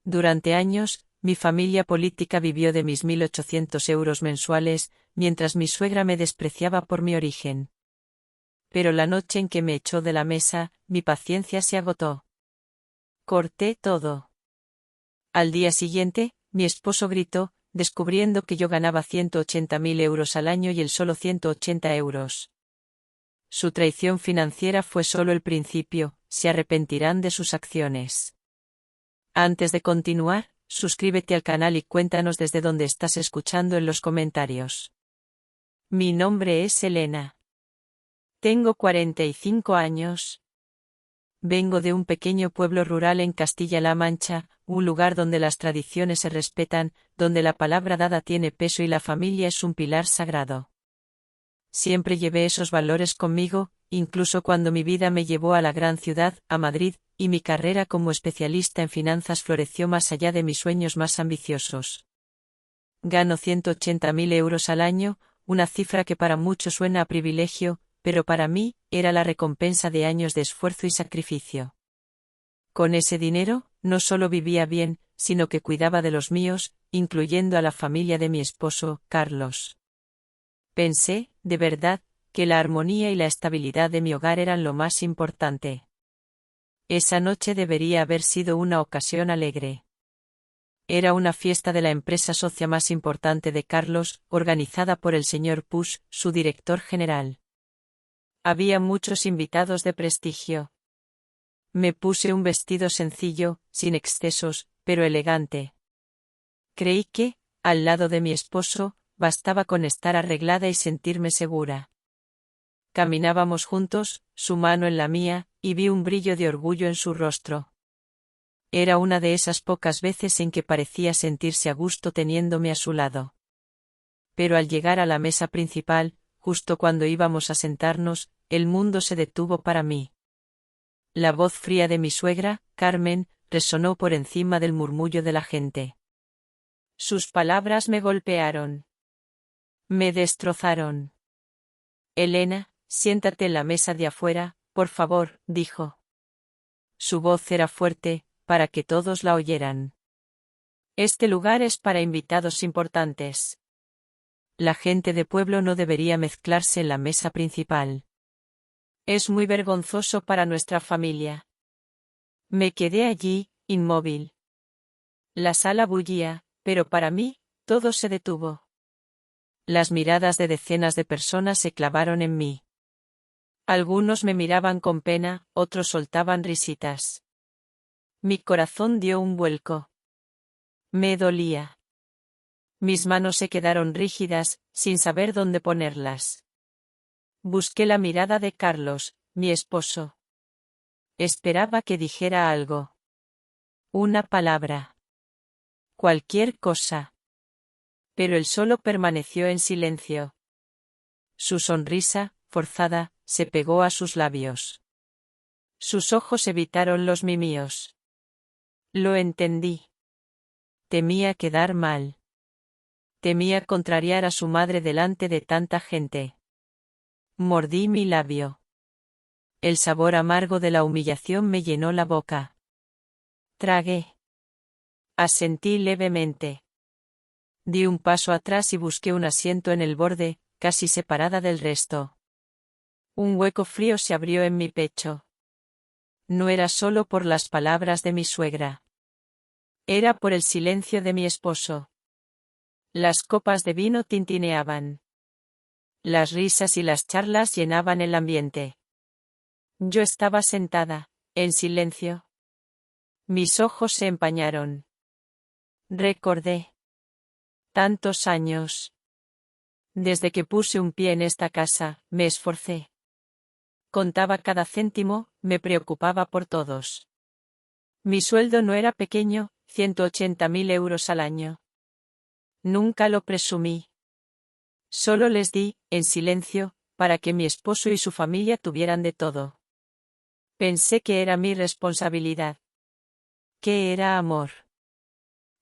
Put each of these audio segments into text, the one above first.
Durante años, mi familia política vivió de mis 1.800 euros mensuales, mientras mi suegra me despreciaba por mi origen. Pero la noche en que me echó de la mesa, mi paciencia se agotó. Corté todo. Al día siguiente, mi esposo gritó, descubriendo que yo ganaba 180.000 euros al año y él solo 180 euros. Su traición financiera fue solo el principio, se arrepentirán de sus acciones. Antes de continuar, suscríbete al canal y cuéntanos desde dónde estás escuchando en los comentarios. Mi nombre es Elena. Tengo 45 años. Vengo de un pequeño pueblo rural en Castilla-La Mancha, un lugar donde las tradiciones se respetan, donde la palabra dada tiene peso y la familia es un pilar sagrado. Siempre llevé esos valores conmigo, incluso cuando mi vida me llevó a la gran ciudad, a Madrid, y mi carrera como especialista en finanzas floreció más allá de mis sueños más ambiciosos. Gano 180.000 euros al año, una cifra que para muchos suena a privilegio, pero para mí, era la recompensa de años de esfuerzo y sacrificio. Con ese dinero, no solo vivía bien, sino que cuidaba de los míos, incluyendo a la familia de mi esposo, Carlos. Pensé, de verdad, que la armonía y la estabilidad de mi hogar eran lo más importante. Esa noche debería haber sido una ocasión alegre. Era una fiesta de la empresa socia más importante de Carlos, organizada por el señor Push, su director general. Había muchos invitados de prestigio. Me puse un vestido sencillo, sin excesos, pero elegante. Creí que, al lado de mi esposo, bastaba con estar arreglada y sentirme segura. Caminábamos juntos, su mano en la mía, y vi un brillo de orgullo en su rostro. Era una de esas pocas veces en que parecía sentirse a gusto teniéndome a su lado. Pero al llegar a la mesa principal, justo cuando íbamos a sentarnos, el mundo se detuvo para mí. La voz fría de mi suegra, Carmen, resonó por encima del murmullo de la gente. Sus palabras me golpearon. Me destrozaron. Elena, siéntate en la mesa de afuera, por favor, dijo. Su voz era fuerte, para que todos la oyeran. Este lugar es para invitados importantes. La gente de pueblo no debería mezclarse en la mesa principal. Es muy vergonzoso para nuestra familia. Me quedé allí, inmóvil. La sala bullía, pero para mí, todo se detuvo. Las miradas de decenas de personas se clavaron en mí. Algunos me miraban con pena, otros soltaban risitas. Mi corazón dio un vuelco. Me dolía. Mis manos se quedaron rígidas, sin saber dónde ponerlas. Busqué la mirada de Carlos, mi esposo. Esperaba que dijera algo. Una palabra. Cualquier cosa. Pero él solo permaneció en silencio. Su sonrisa, forzada, se pegó a sus labios. Sus ojos evitaron los míos. Lo entendí. Temía quedar mal. Temía contrariar a su madre delante de tanta gente. Mordí mi labio. El sabor amargo de la humillación me llenó la boca. Tragué. Asentí levemente. Di un paso atrás y busqué un asiento en el borde, casi separada del resto. Un hueco frío se abrió en mi pecho. No era solo por las palabras de mi suegra. Era por el silencio de mi esposo. Las copas de vino tintineaban. Las risas y las charlas llenaban el ambiente. Yo estaba sentada, en silencio. Mis ojos se empañaron. Recordé. Tantos años. Desde que puse un pie en esta casa, me esforcé. Contaba cada céntimo, me preocupaba por todos. Mi sueldo no era pequeño, 180.000 euros al año. Nunca lo presumí. Solo les di, en silencio, para que mi esposo y su familia tuvieran de todo. Pensé que era mi responsabilidad. Que era amor.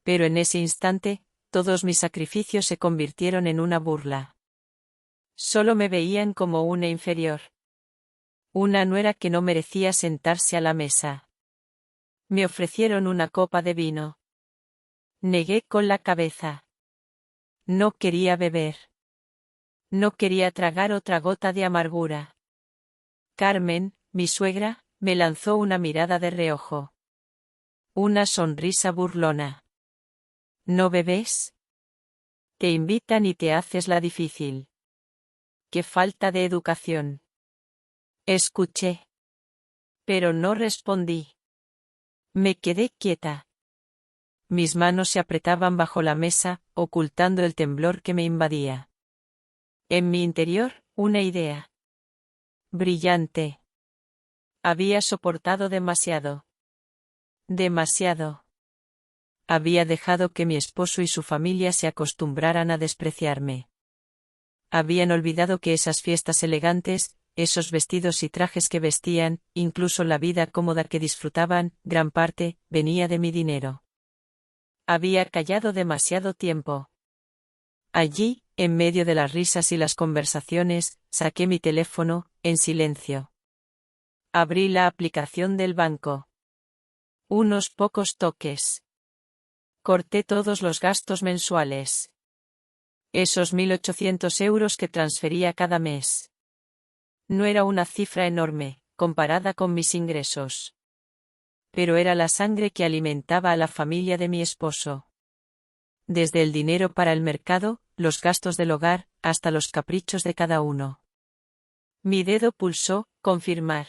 Pero en ese instante, todos mis sacrificios se convirtieron en una burla. Solo me veían como una inferior. Una nuera que no merecía sentarse a la mesa. Me ofrecieron una copa de vino. Negué con la cabeza. No quería beber. No quería tragar otra gota de amargura. Carmen, mi suegra, me lanzó una mirada de reojo. Una sonrisa burlona. ¿No bebes? Te invitan y te haces la difícil. ¡Qué falta de educación! Escuché. Pero no respondí. Me quedé quieta. Mis manos se apretaban bajo la mesa, ocultando el temblor que me invadía. En mi interior, una idea. Brillante. Había soportado demasiado. Demasiado. Había dejado que mi esposo y su familia se acostumbraran a despreciarme. Habían olvidado que esas fiestas elegantes, esos vestidos y trajes que vestían, incluso la vida cómoda que disfrutaban, gran parte, venía de mi dinero. Había callado demasiado tiempo. Allí, en medio de las risas y las conversaciones, saqué mi teléfono, en silencio. Abrí la aplicación del banco. Unos pocos toques. Corté todos los gastos mensuales. Esos 1.800 euros que transfería cada mes. No era una cifra enorme, comparada con mis ingresos. Pero era la sangre que alimentaba a la familia de mi esposo. Desde el dinero para el mercado, los gastos del hogar, hasta los caprichos de cada uno. Mi dedo pulsó, confirmar.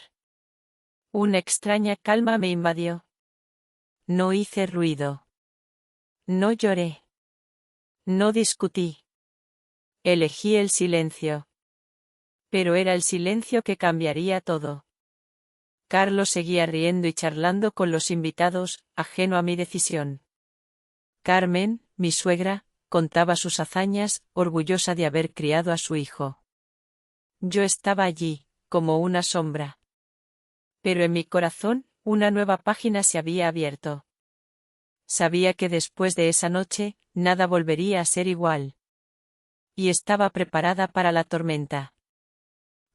Una extraña calma me invadió. No hice ruido. No lloré. No discutí. Elegí el silencio. Pero era el silencio que cambiaría todo. Carlos seguía riendo y charlando con los invitados, ajeno a mi decisión. Carmen, mi suegra, contaba sus hazañas, orgullosa de haber criado a su hijo. Yo estaba allí, como una sombra. Pero en mi corazón, una nueva página se había abierto. Sabía que después de esa noche, nada volvería a ser igual. Y estaba preparada para la tormenta.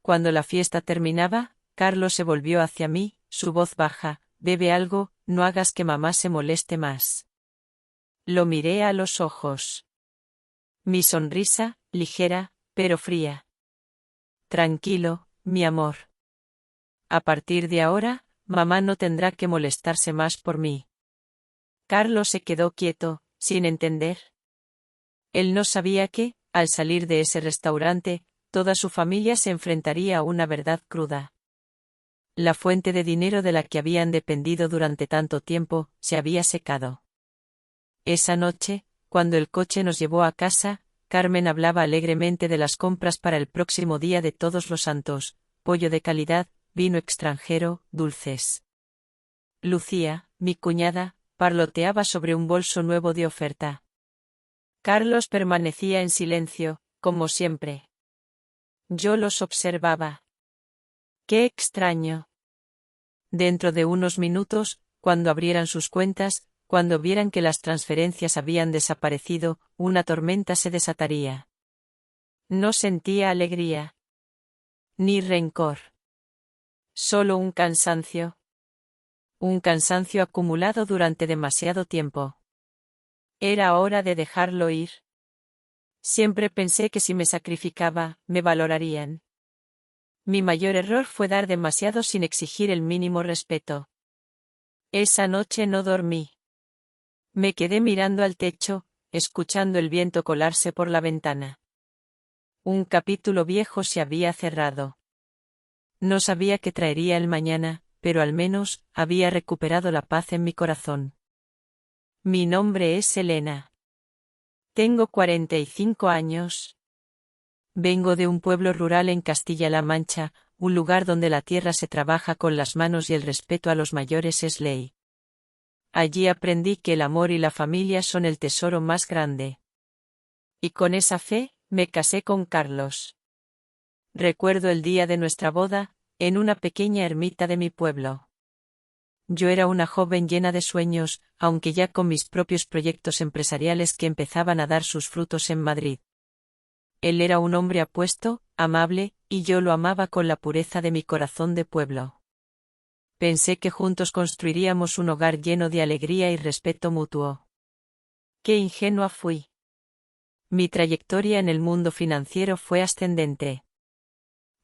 Cuando la fiesta terminaba, Carlos se volvió hacia mí, su voz baja: bebe algo, no hagas que mamá se moleste más. Lo miré a los ojos. Mi sonrisa, ligera, pero fría. Tranquilo, mi amor. A partir de ahora, mamá no tendrá que molestarse más por mí. Carlos se quedó quieto, sin entender. Él no sabía que, al salir de ese restaurante, toda su familia se enfrentaría a una verdad cruda. La fuente de dinero de la que habían dependido durante tanto tiempo, se había secado. Esa noche, cuando el coche nos llevó a casa, Carmen hablaba alegremente de las compras para el próximo día de Todos los Santos: pollo de calidad, vino extranjero, dulces. Lucía, mi cuñada, parloteaba sobre un bolso nuevo de oferta. Carlos permanecía en silencio, como siempre. Yo los observaba. ¡Qué extraño! Dentro de unos minutos, cuando abrieran sus cuentas, cuando vieran que las transferencias habían desaparecido, una tormenta se desataría. No sentía alegría. Ni rencor. Solo un cansancio. Un cansancio acumulado durante demasiado tiempo. Era hora de dejarlo ir. Siempre pensé que si me sacrificaba, me valorarían. Mi mayor error fue dar demasiado sin exigir el mínimo respeto. Esa noche no dormí. Me quedé mirando al techo, escuchando el viento colarse por la ventana. Un capítulo viejo se había cerrado. No sabía qué traería el mañana, pero al menos, había recuperado la paz en mi corazón. Mi nombre es Elena. Tengo 45 años. Vengo de un pueblo rural en Castilla-La Mancha, un lugar donde la tierra se trabaja con las manos y el respeto a los mayores es ley. Allí aprendí que el amor y la familia son el tesoro más grande. Y con esa fe, me casé con Carlos. Recuerdo el día de nuestra boda, en una pequeña ermita de mi pueblo. Yo era una joven llena de sueños, aunque ya con mis propios proyectos empresariales que empezaban a dar sus frutos en Madrid. Él era un hombre apuesto, amable, y yo lo amaba con la pureza de mi corazón de pueblo. Pensé que juntos construiríamos un hogar lleno de alegría y respeto mutuo. Qué ingenua fui. Mi trayectoria en el mundo financiero fue ascendente.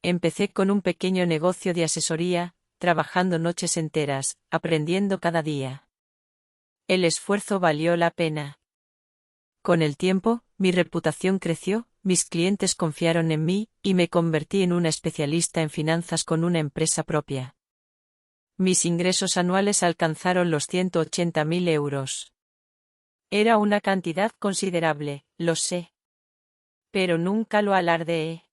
Empecé con un pequeño negocio de asesoría, trabajando noches enteras, aprendiendo cada día. El esfuerzo valió la pena. Con el tiempo, mi reputación creció, mis clientes confiaron en mí, y me convertí en una especialista en finanzas con una empresa propia. Mis ingresos anuales alcanzaron los 180.000 euros. Era una cantidad considerable, lo sé. Pero nunca lo alardeé.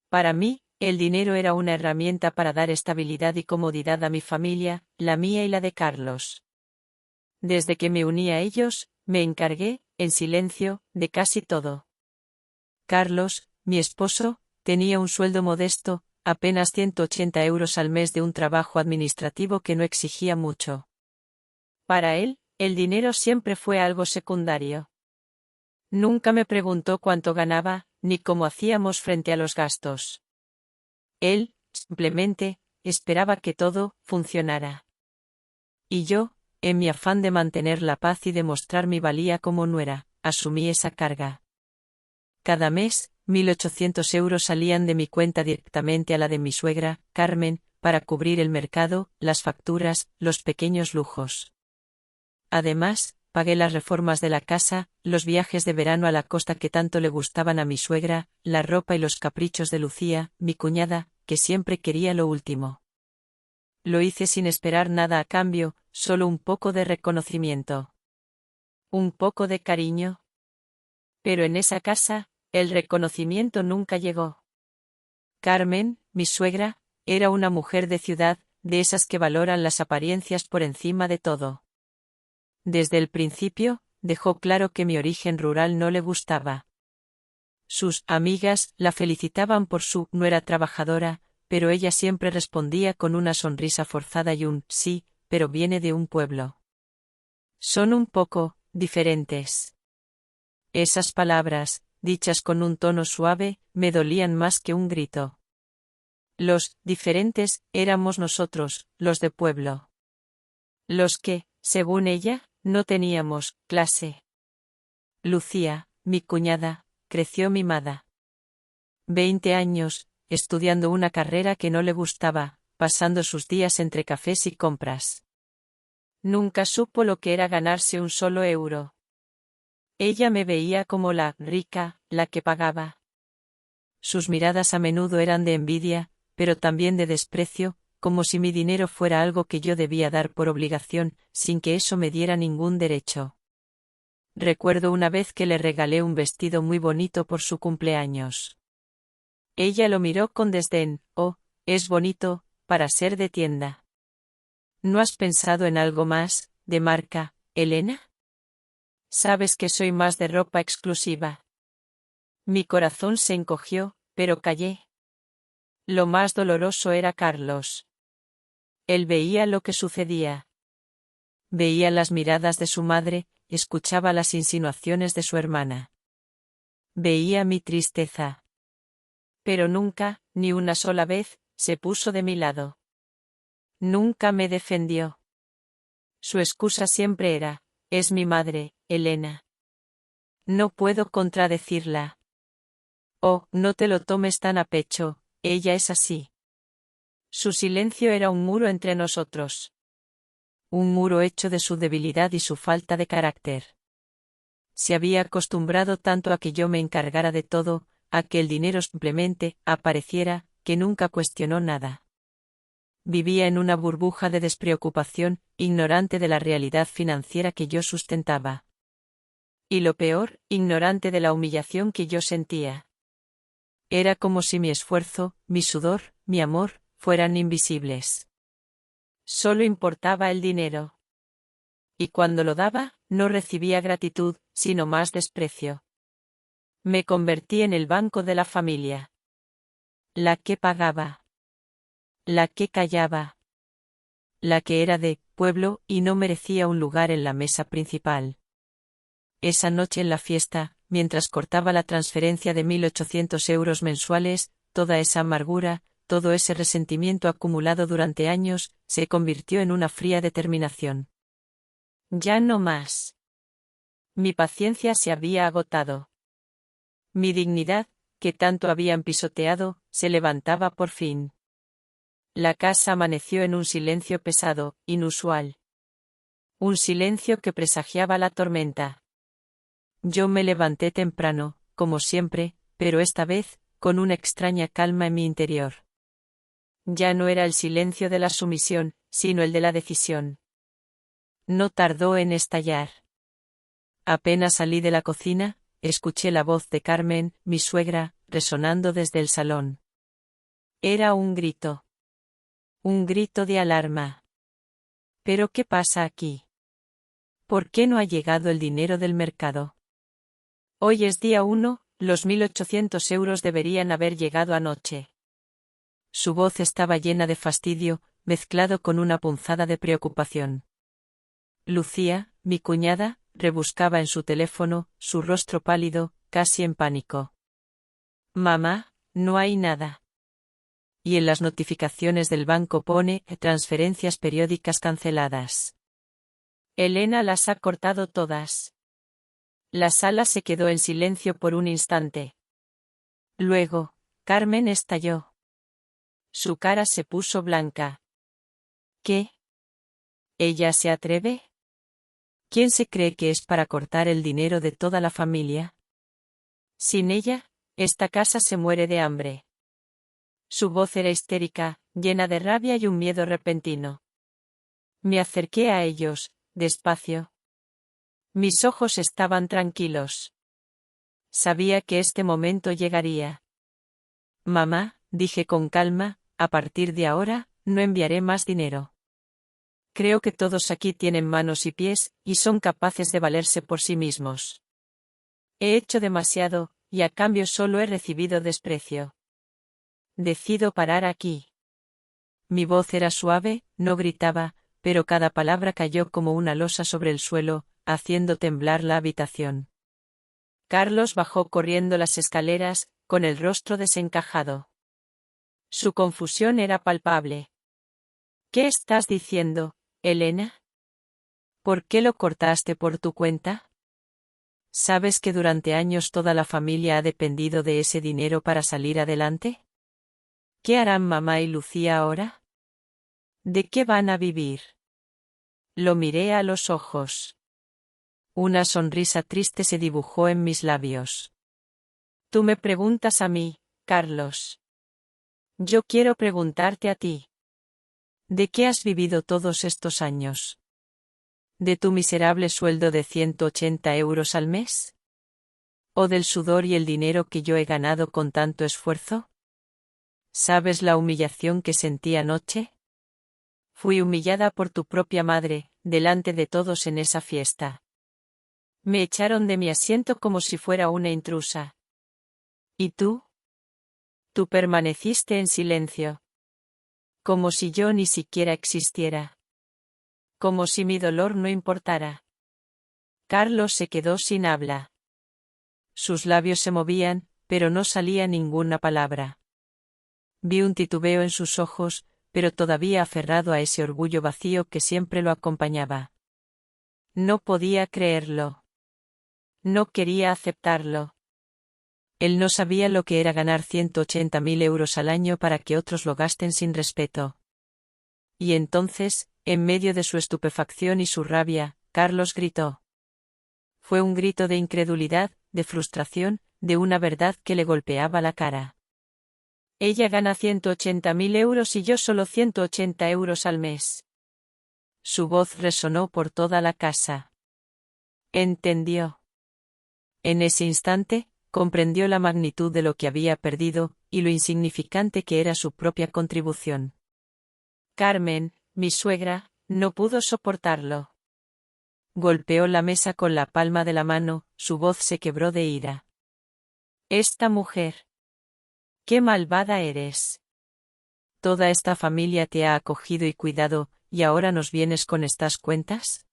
Para mí, el dinero era una herramienta para dar estabilidad y comodidad a mi familia, la mía y la de Carlos. Desde que me uní a ellos, me encargué, en silencio, de casi todo. Carlos, mi esposo, tenía un sueldo modesto, apenas 180 euros al mes de un trabajo administrativo que no exigía mucho. Para él, el dinero siempre fue algo secundario. Nunca me preguntó cuánto ganaba, ni cómo hacíamos frente a los gastos. Él, simplemente, esperaba que todo funcionara. Y yo, en mi afán de mantener la paz y demostrar mi valía como nuera, asumí esa carga. Cada mes, 1.800 euros salían de mi cuenta directamente a la de mi suegra, Carmen, para cubrir el mercado, las facturas, los pequeños lujos. Además, pagué las reformas de la casa, los viajes de verano a la costa que tanto le gustaban a mi suegra, la ropa y los caprichos de Lucía, mi cuñada, que siempre quería lo último. Lo hice sin esperar nada a cambio, solo un poco de reconocimiento. Un poco de cariño. Pero en esa casa, el reconocimiento nunca llegó. Carmen, mi suegra, era una mujer de ciudad, de esas que valoran las apariencias por encima de todo. Desde el principio, dejó claro que mi origen rural no le gustaba. Sus amigas la felicitaban por su nuera trabajadora, pero ella siempre respondía con una sonrisa forzada y un sí, pero viene de un pueblo. Son un poco diferentes. Esas palabras, dichas con un tono suave, me dolían más que un grito. Los diferentes éramos nosotros, los de pueblo. Los que, según ella, no teníamos clase. Lucía, mi cuñada, creció mimada. 20 años, estudiando una carrera que no le gustaba, pasando sus días entre cafés y compras. Nunca supo lo que era ganarse un solo euro. Ella me veía como la rica, la que pagaba. Sus miradas a menudo eran de envidia, pero también de desprecio, como si mi dinero fuera algo que yo debía dar por obligación, sin que eso me diera ningún derecho. Recuerdo una vez que le regalé un vestido muy bonito por su cumpleaños. Ella lo miró con desdén. Oh, es bonito, para ser de tienda. ¿No has pensado en algo más, de marca, Elena? Sabes que soy más de ropa exclusiva. Mi corazón se encogió, pero callé. Lo más doloroso era Carlos. Él veía lo que sucedía. Veía las miradas de su madre, escuchaba las insinuaciones de su hermana. Veía mi tristeza. Pero nunca, ni una sola vez, se puso de mi lado. Nunca me defendió. Su excusa siempre era, es mi madre, Elena. No puedo contradecirla. Oh, no te lo tomes tan a pecho, ella es así. Su silencio era un muro entre nosotros. Un muro hecho de su debilidad y su falta de carácter. Se había acostumbrado tanto a que yo me encargara de todo, a que el dinero simplemente apareciera, que nunca cuestionó nada. Vivía en una burbuja de despreocupación, ignorante de la realidad financiera que yo sustentaba. Y lo peor, ignorante de la humillación que yo sentía. Era como si mi esfuerzo, mi sudor, mi amor, fueran invisibles. Solo importaba el dinero. Y cuando lo daba, no recibía gratitud, sino más desprecio. Me convertí en el banco de la familia. La que pagaba. La que callaba. La que era de pueblo y no merecía un lugar en la mesa principal. Esa noche en la fiesta, mientras cortaba la transferencia de 1.800 euros mensuales, toda esa amargura, todo ese resentimiento acumulado durante años, se convirtió en una fría determinación. Ya no más. Mi paciencia se había agotado. Mi dignidad, que tanto habían pisoteado, se levantaba por fin. La casa amaneció en un silencio pesado, inusual. Un silencio que presagiaba la tormenta. Yo me levanté temprano, como siempre, pero esta vez, con una extraña calma en mi interior. Ya no era el silencio de la sumisión, sino el de la decisión. No tardó en estallar. Apenas salí de la cocina, escuché la voz de Carmen, mi suegra, resonando desde el salón. Era un grito. Un grito de alarma. ¿Pero qué pasa aquí? ¿Por qué no ha llegado el dinero del mercado? Hoy es día 1, los 1.800 euros deberían haber llegado anoche. Su voz estaba llena de fastidio, mezclado con una punzada de preocupación. Lucía, mi cuñada, rebuscaba en su teléfono, su rostro pálido, casi en pánico. Mamá, no hay nada. Y en las notificaciones del banco pone transferencias periódicas canceladas. Elena las ha cortado todas. La sala se quedó en silencio por un instante. Luego, Carmen estalló. Su cara se puso blanca. ¿Qué? ¿Ella se atreve? ¿Quién se cree que es para cortar el dinero de toda la familia? Sin ella, esta casa se muere de hambre. Su voz era histérica, llena de rabia y un miedo repentino. Me acerqué a ellos, despacio. Mis ojos estaban tranquilos. Sabía que este momento llegaría. Mamá, dije con calma, a partir de ahora, no enviaré más dinero. Creo que todos aquí tienen manos y pies, y son capaces de valerse por sí mismos. He hecho demasiado, y a cambio solo he recibido desprecio. Decido parar aquí. Mi voz era suave, no gritaba, pero cada palabra cayó como una losa sobre el suelo, haciendo temblar la habitación. Carlos bajó corriendo las escaleras, con el rostro desencajado. Su confusión era palpable. ¿Qué estás diciendo, Elena? ¿Por qué lo cortaste por tu cuenta? ¿Sabes que durante años toda la familia ha dependido de ese dinero para salir adelante? ¿Qué harán mamá y Lucía ahora? ¿De qué van a vivir? Lo miré a los ojos. Una sonrisa triste se dibujó en mis labios. Tú me preguntas a mí, Carlos. Yo quiero preguntarte a ti. ¿De qué has vivido todos estos años? ¿De tu miserable sueldo de 180 euros al mes? ¿O del sudor y el dinero que yo he ganado con tanto esfuerzo? ¿Sabes la humillación que sentí anoche? Fui humillada por tu propia madre, delante de todos en esa fiesta. Me echaron de mi asiento como si fuera una intrusa. ¿Y tú? Tú permaneciste en silencio. Como si yo ni siquiera existiera. Como si mi dolor no importara. Carlos se quedó sin habla. Sus labios se movían, pero no salía ninguna palabra. Vi un titubeo en sus ojos, pero todavía aferrado a ese orgullo vacío que siempre lo acompañaba. No podía creerlo. No quería aceptarlo. Él no sabía lo que era ganar 180.000 euros al año para que otros lo gasten sin respeto. Y entonces, en medio de su estupefacción y su rabia, Carlos gritó. Fue un grito de incredulidad, de frustración, de una verdad que le golpeaba la cara. Ella gana 180.000 euros y yo solo 180 euros al mes. Su voz resonó por toda la casa. Entendió. En ese instante, comprendió la magnitud de lo que había perdido, y lo insignificante que era su propia contribución. Carmen, mi suegra, no pudo soportarlo. Golpeó la mesa con la palma de la mano, su voz se quebró de ira. Esta mujer. ¡Qué malvada eres! Toda esta familia te ha acogido y cuidado, ¿y ahora nos vienes con estas cuentas?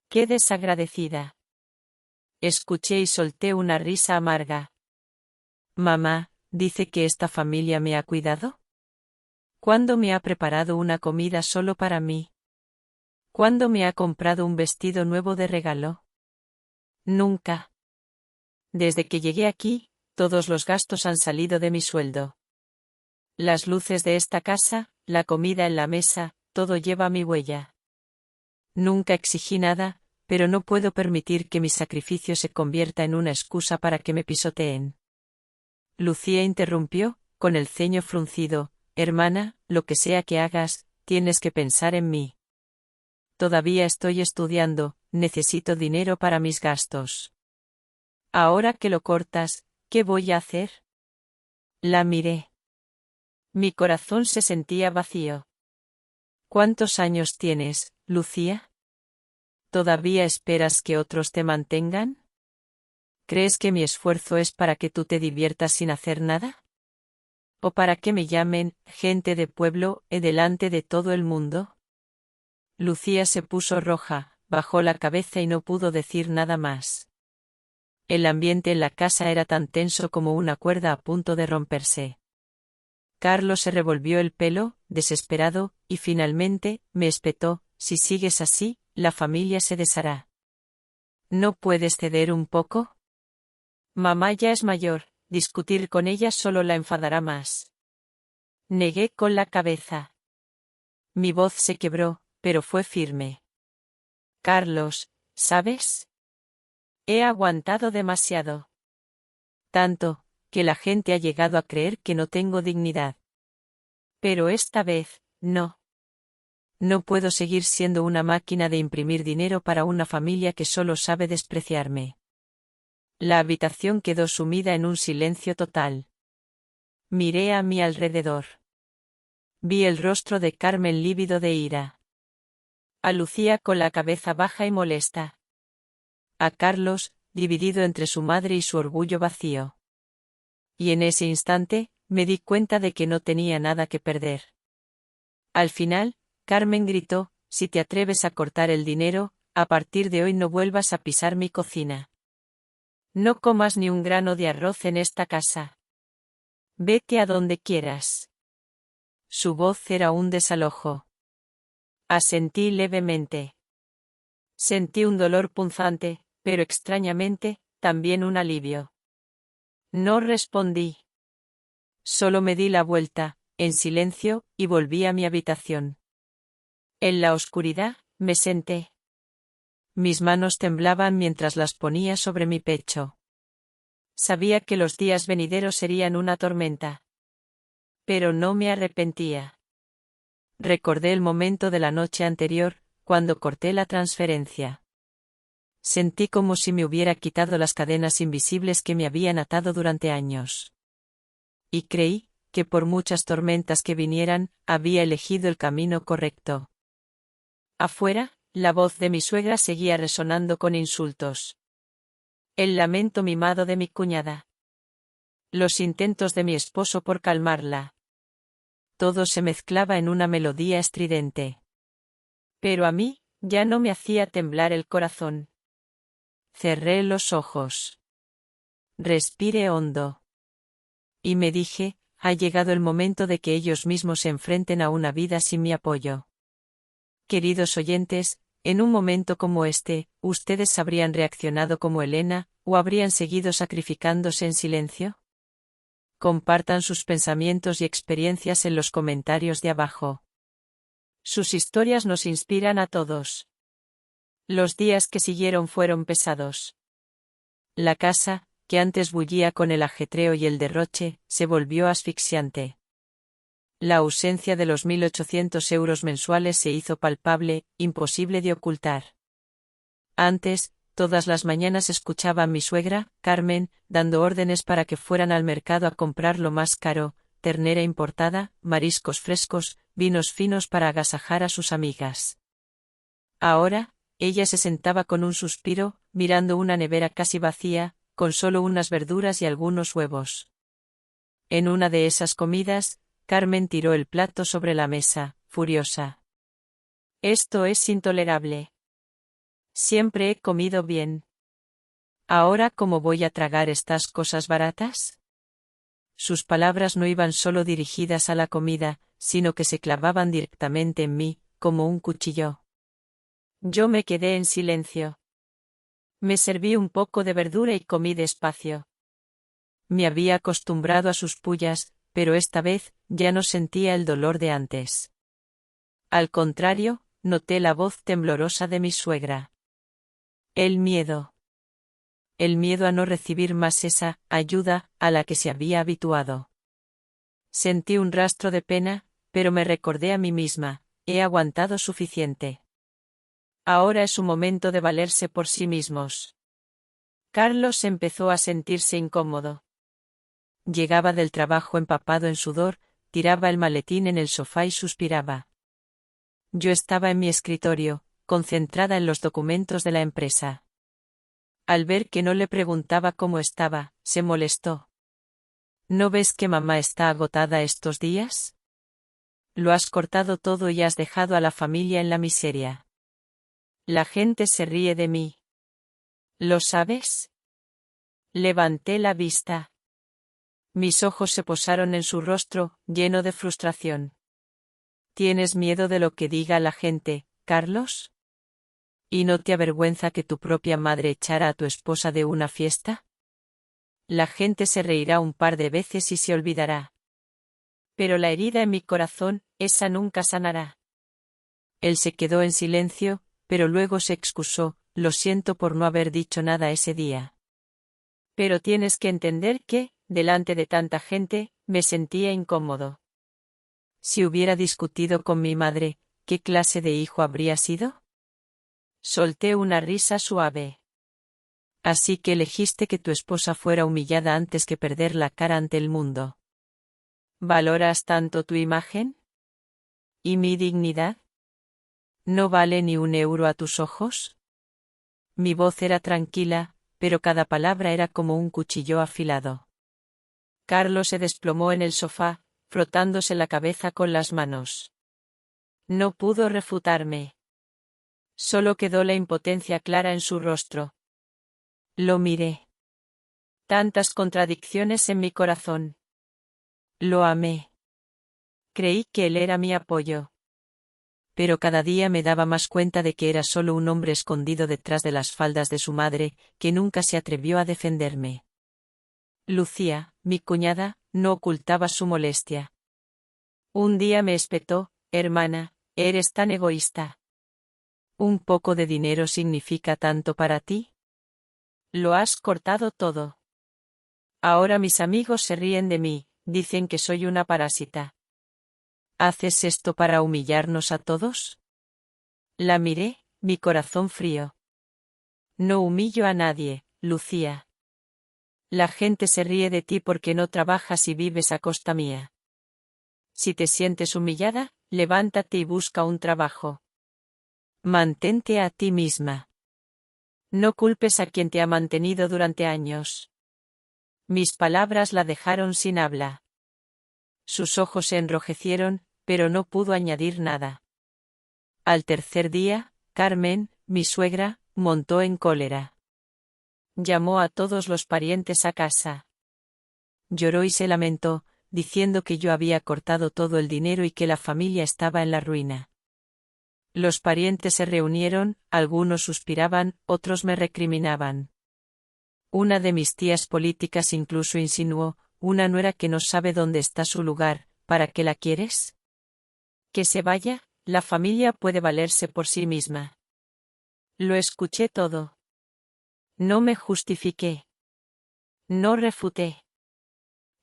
¡Qué desagradecida! Escuché y solté una risa amarga. Mamá, ¿dice que esta familia me ha cuidado? ¿Cuándo me ha preparado una comida solo para mí? ¿Cuándo me ha comprado un vestido nuevo de regalo? Nunca. Desde que llegué aquí, todos los gastos han salido de mi sueldo. Las luces de esta casa, la comida en la mesa, todo lleva mi huella. Nunca exigí nada, pero no puedo permitir que mi sacrificio se convierta en una excusa para que me pisoteen. Lucía interrumpió, con el ceño fruncido: hermana, lo que sea que hagas, tienes que pensar en mí. Todavía estoy estudiando, necesito dinero para mis gastos. Ahora que lo cortas, ¿qué voy a hacer? La miré. Mi corazón se sentía vacío. ¿Cuántos años tienes, Lucía? ¿Todavía esperas que otros te mantengan? ¿Crees que mi esfuerzo es para que tú te diviertas sin hacer nada? ¿O para que me llamen gente de pueblo delante de todo el mundo? Lucía se puso roja, bajó la cabeza y no pudo decir nada más. El ambiente en la casa era tan tenso como una cuerda a punto de romperse. Carlos se revolvió el pelo, desesperado, y finalmente, me espetó: si sigues así, la familia se deshará. ¿No puedes ceder un poco? Mamá ya es mayor, discutir con ella solo la enfadará más. Negué con la cabeza. Mi voz se quebró, pero fue firme. Carlos, ¿sabes? He aguantado demasiado. Tanto, que la gente ha llegado a creer que no tengo dignidad. Pero esta vez, no. No puedo seguir siendo una máquina de imprimir dinero para una familia que solo sabe despreciarme. La habitación quedó sumida en un silencio total. Miré a mi alrededor. Vi el rostro de Carmen lívido de ira. A Lucía con la cabeza baja y molesta. A Carlos, dividido entre su madre y su orgullo vacío. Y en ese instante, me di cuenta de que no tenía nada que perder. Al final, Carmen gritó: si te atreves a cortar el dinero, a partir de hoy no vuelvas a pisar mi cocina. No comas ni un grano de arroz en esta casa. Vete a donde quieras. Su voz era un desalojo. Asentí levemente. Sentí un dolor punzante, pero extrañamente, también un alivio. No respondí. Solo me di la vuelta, en silencio, y volví a mi habitación. En la oscuridad, me senté. Mis manos temblaban mientras las ponía sobre mi pecho. Sabía que los días venideros serían una tormenta. Pero no me arrepentía. Recordé el momento de la noche anterior, cuando corté la transferencia. Sentí como si me hubiera quitado las cadenas invisibles que me habían atado durante años. Y creí que por muchas tormentas que vinieran, había elegido el camino correcto. Afuera, la voz de mi suegra seguía resonando con insultos. El lamento mimado de mi cuñada. Los intentos de mi esposo por calmarla. Todo se mezclaba en una melodía estridente. Pero a mí, ya no me hacía temblar el corazón. Cerré los ojos. Respiré hondo. Y me dije: ha llegado el momento de que ellos mismos se enfrenten a una vida sin mi apoyo. Queridos oyentes, en un momento como este, ¿ustedes habrían reaccionado como Elena, o habrían seguido sacrificándose en silencio? Compartan sus pensamientos y experiencias en los comentarios de abajo. Sus historias nos inspiran a todos. Los días que siguieron fueron pesados. La casa, que antes bullía con el ajetreo y el derroche, se volvió asfixiante. La ausencia de los 1.800 euros mensuales se hizo palpable, imposible de ocultar. Antes, todas las mañanas escuchaba a mi suegra, Carmen, dando órdenes para que fueran al mercado a comprar lo más caro: ternera importada, mariscos frescos, vinos finos para agasajar a sus amigas. Ahora, ella se sentaba con un suspiro, mirando una nevera casi vacía, con solo unas verduras y algunos huevos. En una de esas comidas, Carmen tiró el plato sobre la mesa, furiosa. Esto es intolerable. Siempre he comido bien. ¿Ahora cómo voy a tragar estas cosas baratas? Sus palabras no iban solo dirigidas a la comida, sino que se clavaban directamente en mí, como un cuchillo. Yo me quedé en silencio. Me serví un poco de verdura y comí despacio. Me había acostumbrado a sus pullas, pero esta vez ya no sentía el dolor de antes. Al contrario, noté la voz temblorosa de mi suegra. El miedo. El miedo a no recibir más esa ayuda a la que se había habituado. Sentí un rastro de pena, pero me recordé a mí misma, he aguantado suficiente. Ahora es su momento de valerse por sí mismos. Carlos empezó a sentirse incómodo. Llegaba del trabajo empapado en sudor, tiraba el maletín en el sofá y suspiraba. Yo estaba en mi escritorio, concentrada en los documentos de la empresa. Al ver que no le preguntaba cómo estaba, se molestó. ¿No ves que mamá está agotada estos días? Lo has cortado todo y has dejado a la familia en la miseria. La gente se ríe de mí. ¿Lo sabes? Levanté la vista. Mis ojos se posaron en su rostro, lleno de frustración. ¿Tienes miedo de lo que diga la gente, Carlos? ¿Y no te avergüenza que tu propia madre echara a tu esposa de una fiesta? La gente se reirá un par de veces y se olvidará. Pero la herida en mi corazón, esa nunca sanará. Él se quedó en silencio, pero luego se excusó, lo siento por no haber dicho nada ese día. Pero tienes que entender que, delante de tanta gente, me sentía incómodo. Si hubiera discutido con mi madre, ¿qué clase de hijo habría sido? Solté una risa suave. Así que elegiste que tu esposa fuera humillada antes que perder la cara ante el mundo. ¿Valoras tanto tu imagen? ¿Y mi dignidad? ¿No vale ni un euro a tus ojos? Mi voz era tranquila, pero cada palabra era como un cuchillo afilado. Carlos se desplomó en el sofá, frotándose la cabeza con las manos. No pudo refutarme. Solo quedó la impotencia clara en su rostro. Lo miré. Tantas contradicciones en mi corazón. Lo amé. Creí que él era mi apoyo. Pero cada día me daba más cuenta de que era solo un hombre escondido detrás de las faldas de su madre, que nunca se atrevió a defenderme. Lucía, mi cuñada, no ocultaba su molestia. Un día me espetó, hermana, eres tan egoísta. ¿Un poco de dinero significa tanto para ti? Lo has cortado todo. Ahora mis amigos se ríen de mí, dicen que soy una parásita. ¿Haces esto para humillarnos a todos? La miré, mi corazón frío. No humillo a nadie, Lucía. La gente se ríe de ti porque no trabajas y vives a costa mía. Si te sientes humillada, levántate y busca un trabajo. Mantente a ti misma. No culpes a quien te ha mantenido durante años. Mis palabras la dejaron sin habla. Sus ojos se enrojecieron, pero no pudo añadir nada. Al tercer día, Carmen, mi suegra, montó en cólera. Llamó a todos los parientes a casa. Lloró y se lamentó, diciendo que yo había cortado todo el dinero y que la familia estaba en la ruina. Los parientes se reunieron, algunos suspiraban, otros me recriminaban. Una de mis tías políticas incluso insinuó, una nuera que no sabe dónde está su lugar, ¿para qué la quieres? Que se vaya, la familia puede valerse por sí misma. Lo escuché todo. No me justifiqué. No refuté.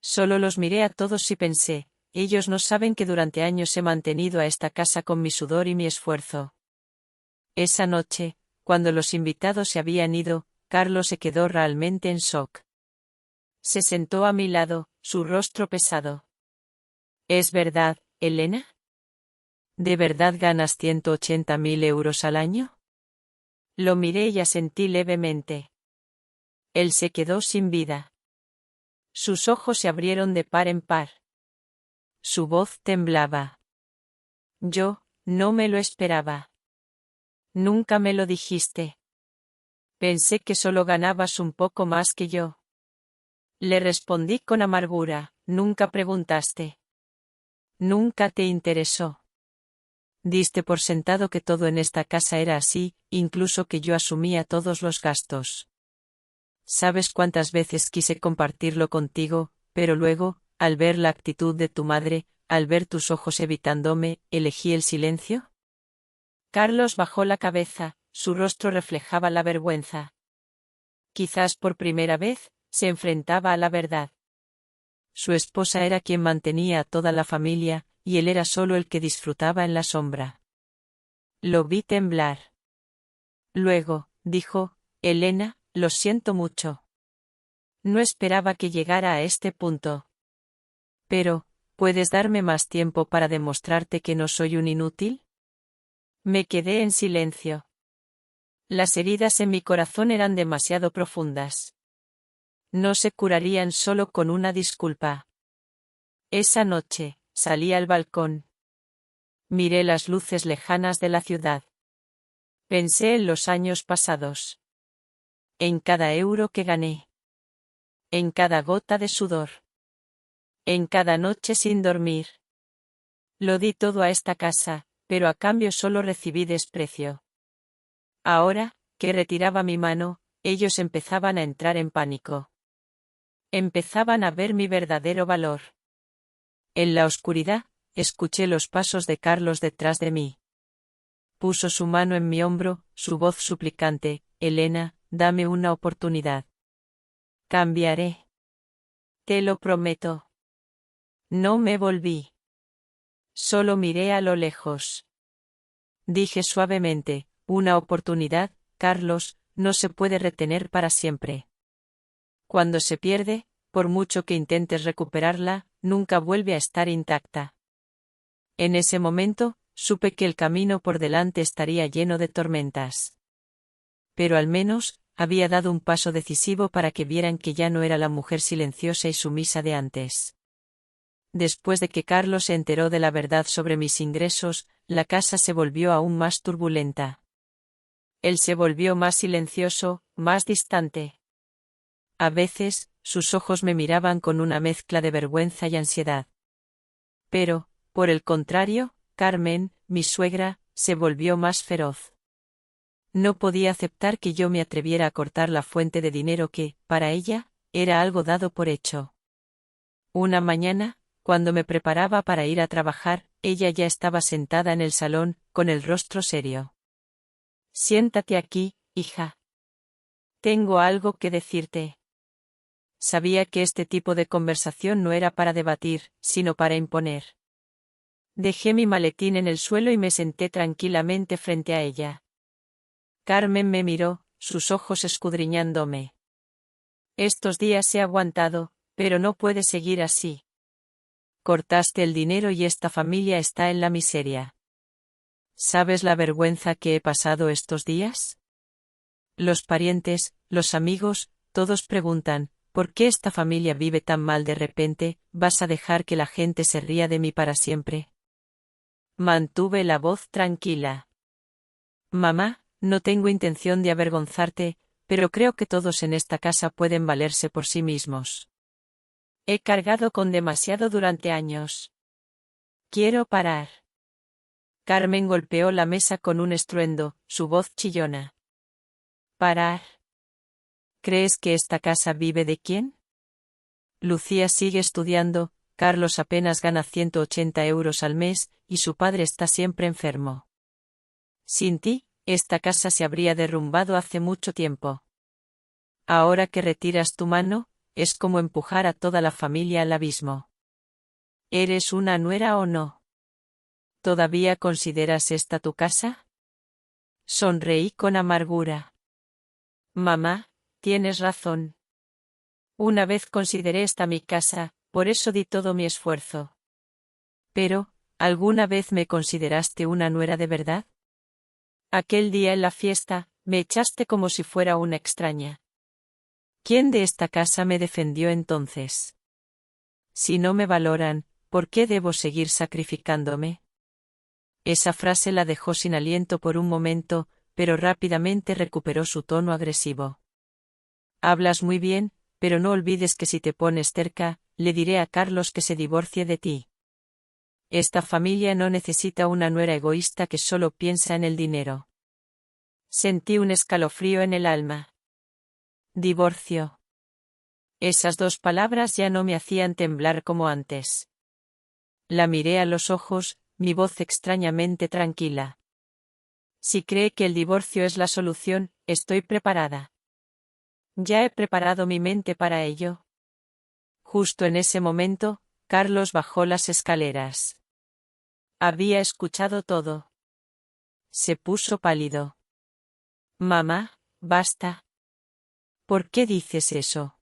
Solo los miré a todos y pensé, ellos no saben que durante años he mantenido a esta casa con mi sudor y mi esfuerzo. Esa noche, cuando los invitados se habían ido, Carlos se quedó realmente en shock. Se sentó a mi lado, su rostro pesado. ¿Es verdad, Elena? ¿De verdad ganas 180.000 euros al año? Lo miré y asentí levemente. Él se quedó sin vida. Sus ojos se abrieron de par en par. Su voz temblaba. Yo, no me lo esperaba. Nunca me lo dijiste. Pensé que solo ganabas un poco más que yo. Le respondí con amargura, nunca preguntaste. Nunca te interesó. Diste por sentado que todo en esta casa era así, incluso que yo asumía todos los gastos. ¿Sabes cuántas veces quise compartirlo contigo, pero luego, al ver la actitud de tu madre, al ver tus ojos evitándome, elegí el silencio? Carlos bajó la cabeza, su rostro reflejaba la vergüenza. Quizás por primera vez, se enfrentaba a la verdad. Su esposa era quien mantenía a toda la familia, y él era solo el que disfrutaba en la sombra. Lo vi temblar. Luego, dijo, Elena, lo siento mucho. No esperaba que llegara a este punto. Pero, ¿puedes darme más tiempo para demostrarte que no soy un inútil? Me quedé en silencio. Las heridas en mi corazón eran demasiado profundas. No se curarían solo con una disculpa. Esa noche, salí al balcón. Miré las luces lejanas de la ciudad. Pensé en los años pasados. En cada euro que gané. En cada gota de sudor. En cada noche sin dormir. Lo di todo a esta casa, pero a cambio solo recibí desprecio. Ahora, que retiraba mi mano, ellos empezaban a entrar en pánico. Empezaban a ver mi verdadero valor. En la oscuridad, escuché los pasos de Carlos detrás de mí. Puso su mano en mi hombro, su voz suplicante, Elena, dame una oportunidad. Cambiaré. Te lo prometo. No me volví. Solo miré a lo lejos. Dije suavemente, una oportunidad, Carlos, no se puede retener para siempre. Cuando se pierde, por mucho que intentes recuperarla, nunca vuelve a estar intacta. En ese momento, supe que el camino por delante estaría lleno de tormentas. Pero al menos, había dado un paso decisivo para que vieran que ya no era la mujer silenciosa y sumisa de antes. Después de que Carlos se enteró de la verdad sobre mis ingresos, la casa se volvió aún más turbulenta. Él se volvió más silencioso, más distante. A veces, sus ojos me miraban con una mezcla de vergüenza y ansiedad. Pero, por el contrario, Carmen, mi suegra, se volvió más feroz. No podía aceptar que yo me atreviera a cortar la fuente de dinero que, para ella, era algo dado por hecho. Una mañana, cuando me preparaba para ir a trabajar, ella ya estaba sentada en el salón, con el rostro serio. Siéntate aquí, hija. Tengo algo que decirte. Sabía que este tipo de conversación no era para debatir, sino para imponer. Dejé mi maletín en el suelo y me senté tranquilamente frente a ella. Carmen me miró, sus ojos escudriñándome. Estos días he aguantado, pero no puede seguir así. Cortaste el dinero y esta familia está en la miseria. ¿Sabes la vergüenza que he pasado estos días? Los parientes, los amigos, todos preguntan, ¿por qué esta familia vive tan mal de repente? ¿Vas a dejar que la gente se ría de mí para siempre? Mantuve la voz tranquila. Mamá, no tengo intención de avergonzarte, pero creo que todos en esta casa pueden valerse por sí mismos. He cargado con demasiado durante años. Quiero parar. Carmen golpeó la mesa con un estruendo, su voz chillona. ¿Parar? ¿Crees que esta casa vive de quién? Lucía sigue estudiando, Carlos apenas gana 180 euros al mes, y su padre está siempre enfermo. Sin ti, esta casa se habría derrumbado hace mucho tiempo. Ahora que retiras tu mano, es como empujar a toda la familia al abismo. ¿Eres una nuera o no? ¿Todavía consideras esta tu casa? Sonreí con amargura. Mamá, tienes razón. Una vez consideré esta mi casa, por eso di todo mi esfuerzo. Pero, ¿alguna vez me consideraste una nuera de verdad? Aquel día en la fiesta, me echaste como si fuera una extraña. ¿Quién de esta casa me defendió entonces? Si no me valoran, ¿por qué debo seguir sacrificándome? Esa frase la dejó sin aliento por un momento, pero rápidamente recuperó su tono agresivo. Hablas muy bien, pero no olvides que si te pones cerca, le diré a Carlos que se divorcie de ti. Esta familia no necesita una nuera egoísta que solo piensa en el dinero. Sentí un escalofrío en el alma. Divorcio. Esas dos palabras ya no me hacían temblar como antes. La miré a los ojos, mi voz extrañamente tranquila. Si cree que el divorcio es la solución, estoy preparada. Ya he preparado mi mente para ello. Justo en ese momento, Carlos bajó las escaleras. Había escuchado todo. Se puso pálido. Mamá, basta. ¿Por qué dices eso?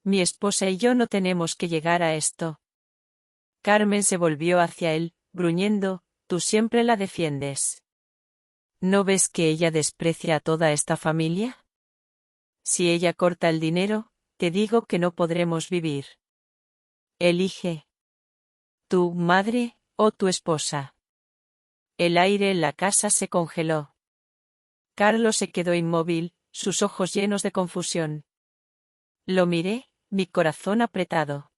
Mi esposa y yo no tenemos que llegar a esto. Carmen se volvió hacia él, gruñendo, tú siempre la defiendes. ¿No ves que ella desprecia a toda esta familia? Si ella corta el dinero, te digo que no podremos vivir. Elige. ¿Tu madre o tu esposa? El aire en la casa se congeló. Carlos se quedó inmóvil, sus ojos llenos de confusión. Lo miré, mi corazón apretado.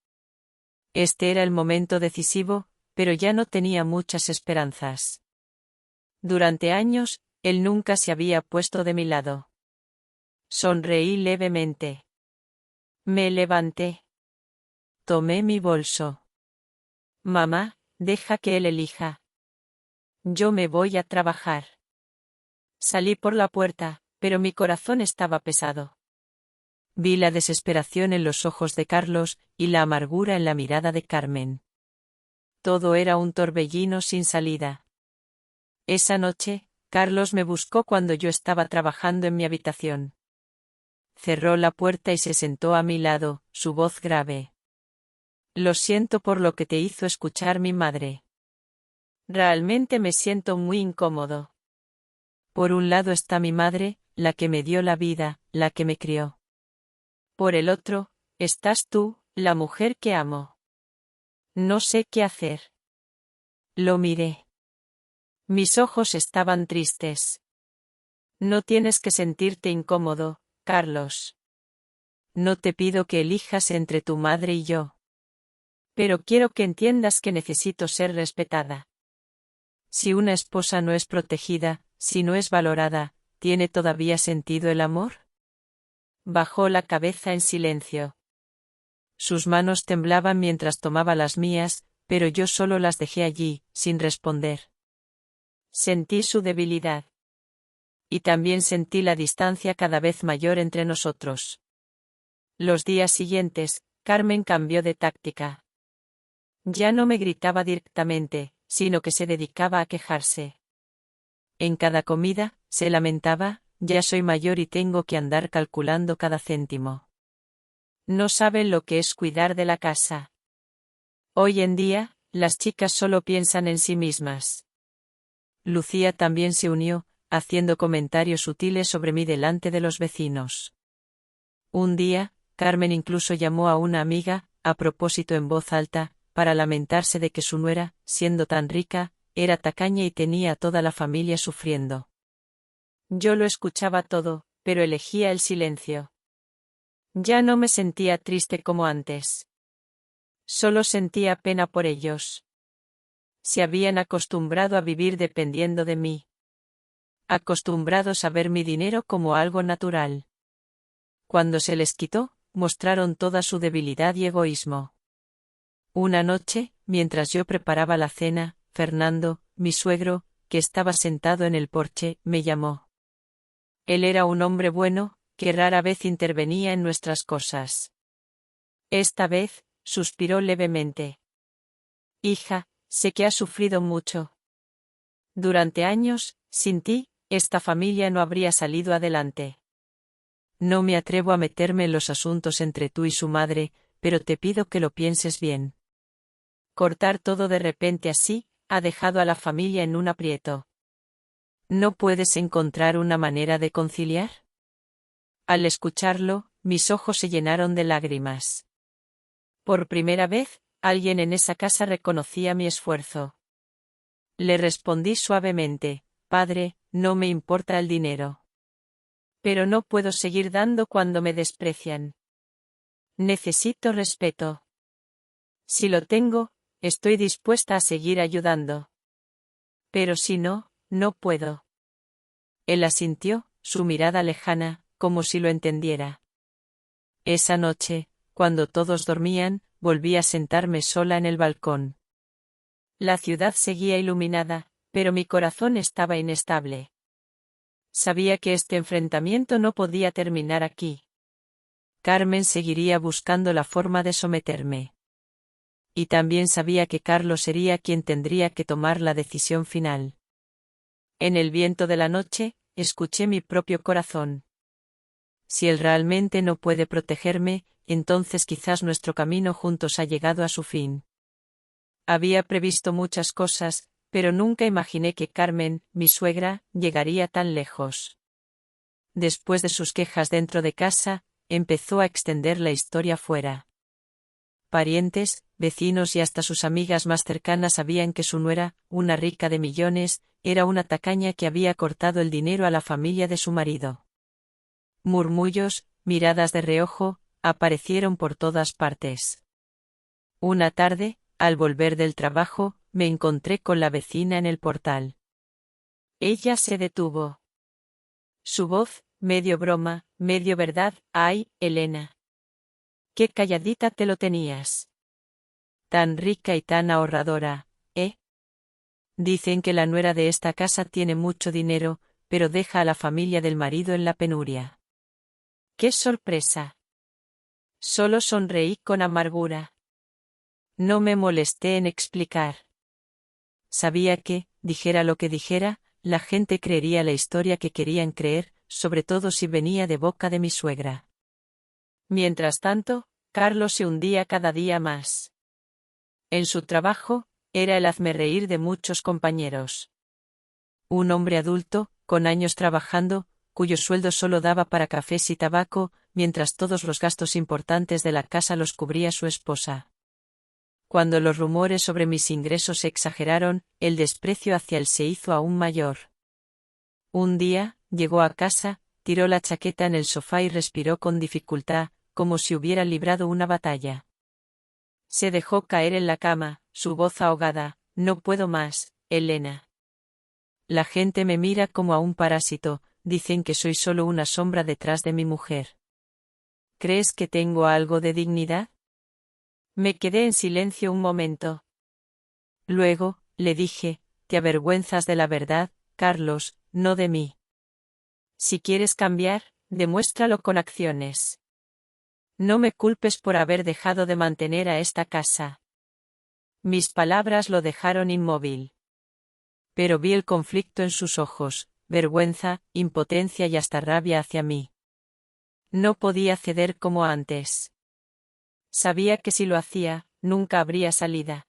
Este era el momento decisivo, pero ya no tenía muchas esperanzas. Durante años, él nunca se había puesto de mi lado. Sonreí levemente. Me levanté. Tomé mi bolso. Mamá, deja que él elija. Yo me voy a trabajar. Salí por la puerta, pero mi corazón estaba pesado. Vi la desesperación en los ojos de Carlos y la amargura en la mirada de Carmen. Todo era un torbellino sin salida. Esa noche, Carlos me buscó cuando yo estaba trabajando en mi habitación. Cerró la puerta y se sentó a mi lado, su voz grave. Lo siento por lo que te hizo escuchar mi madre. Realmente me siento muy incómodo. Por un lado está mi madre, la que me dio la vida, la que me crió. Por el otro, estás tú, la mujer que amo. No sé qué hacer. Lo miré. Mis ojos estaban tristes. No tienes que sentirte incómodo, Carlos. No te pido que elijas entre tu madre y yo. Pero quiero que entiendas que necesito ser respetada. Si una esposa no es protegida, si no es valorada, ¿tiene todavía sentido el amor? Bajó la cabeza en silencio. Sus manos temblaban mientras tomaba las mías, pero yo solo las dejé allí, sin responder. Sentí su debilidad. Y también sentí la distancia cada vez mayor entre nosotros. Los días siguientes, Carmen cambió de táctica. Ya no me gritaba directamente, sino que se dedicaba a quejarse. En cada comida, se lamentaba, ya soy mayor y tengo que andar calculando cada céntimo. No saben lo que es cuidar de la casa. Hoy en día, las chicas solo piensan en sí mismas. Lucía también se unió, haciendo comentarios sutiles sobre mí delante de los vecinos. Un día, Carmen incluso llamó a una amiga, a propósito en voz alta, para lamentarse de que su nuera, siendo tan rica, era tacaña y tenía a toda la familia sufriendo. Yo lo escuchaba todo, pero elegía el silencio. Ya no me sentía triste como antes. Solo sentía pena por ellos. Se habían acostumbrado a vivir dependiendo de mí. Acostumbrados a ver mi dinero como algo natural. Cuando se les quitó, mostraron toda su debilidad y egoísmo. Una noche, mientras yo preparaba la cena, Fernando, mi suegro, que estaba sentado en el porche, me llamó. Él era un hombre bueno, que rara vez intervenía en nuestras cosas. Esta vez, suspiró levemente. Hija, sé que has sufrido mucho. Durante años, sin ti, esta familia no habría salido adelante. No me atrevo a meterme en los asuntos entre tú y su madre, pero te pido que lo pienses bien. Cortar todo de repente así, ha dejado a la familia en un aprieto. ¿No puedes encontrar una manera de conciliar? Al escucharlo, mis ojos se llenaron de lágrimas. Por primera vez, alguien en esa casa reconocía mi esfuerzo. Le respondí suavemente, padre, no me importa el dinero. Pero no puedo seguir dando cuando me desprecian. Necesito respeto. Si lo tengo, Estoy dispuesta a seguir ayudando. Pero si no, no puedo. Él asintió, su mirada lejana, como si lo entendiera. Esa noche, cuando todos dormían, volví a sentarme sola en el balcón. La ciudad seguía iluminada, pero mi corazón estaba inestable. Sabía que este enfrentamiento no podía terminar aquí. Carmen seguiría buscando la forma de someterme. Y también sabía que Carlos sería quien tendría que tomar la decisión final. En el viento de la noche, escuché mi propio corazón. Si él realmente no puede protegerme, entonces quizás nuestro camino juntos ha llegado a su fin. Había previsto muchas cosas, pero nunca imaginé que Carmen, mi suegra, llegaría tan lejos. Después de sus quejas dentro de casa, empezó a extender la historia fuera. Parientes, vecinos y hasta sus amigas más cercanas sabían que su nuera, una rica de millones, era una tacaña que había cortado el dinero a la familia de su marido. Murmullos, miradas de reojo, aparecieron por todas partes. Una tarde, al volver del trabajo, me encontré con la vecina en el portal. Ella se detuvo. Su voz, medio broma, medio verdad. «Ay, Elena. Qué calladita te lo tenías. Tan rica y tan ahorradora, ¿eh? Dicen que la nuera de esta casa tiene mucho dinero, pero deja a la familia del marido en la penuria». ¡Qué sorpresa! Solo sonreí con amargura. No me molesté en explicar. Sabía que, dijera lo que dijera, la gente creería la historia que querían creer, sobre todo si venía de boca de mi suegra. Mientras tanto, Carlos se hundía cada día más. En su trabajo, era el hazmerreír de muchos compañeros. Un hombre adulto, con años trabajando, cuyo sueldo solo daba para cafés y tabaco, mientras todos los gastos importantes de la casa los cubría su esposa. Cuando los rumores sobre mis ingresos se exageraron, el desprecio hacia él se hizo aún mayor. Un día, llegó a casa, tiró la chaqueta en el sofá y respiró con dificultad, como si hubiera librado una batalla. Se dejó caer en la cama, su voz ahogada: «No puedo más, Elena. La gente me mira como a un parásito, dicen que soy solo una sombra detrás de mi mujer. ¿Crees que tengo algo de dignidad?». Me quedé en silencio un momento. Luego, le dije: «Te avergüenzas de la verdad, Carlos, no de mí. Si quieres cambiar, demuéstralo con acciones. No me culpes por haber dejado de mantener a esta casa». Mis palabras lo dejaron inmóvil. Pero vi el conflicto en sus ojos, vergüenza, impotencia y hasta rabia hacia mí. No podía ceder como antes. Sabía que si lo hacía, nunca habría salida.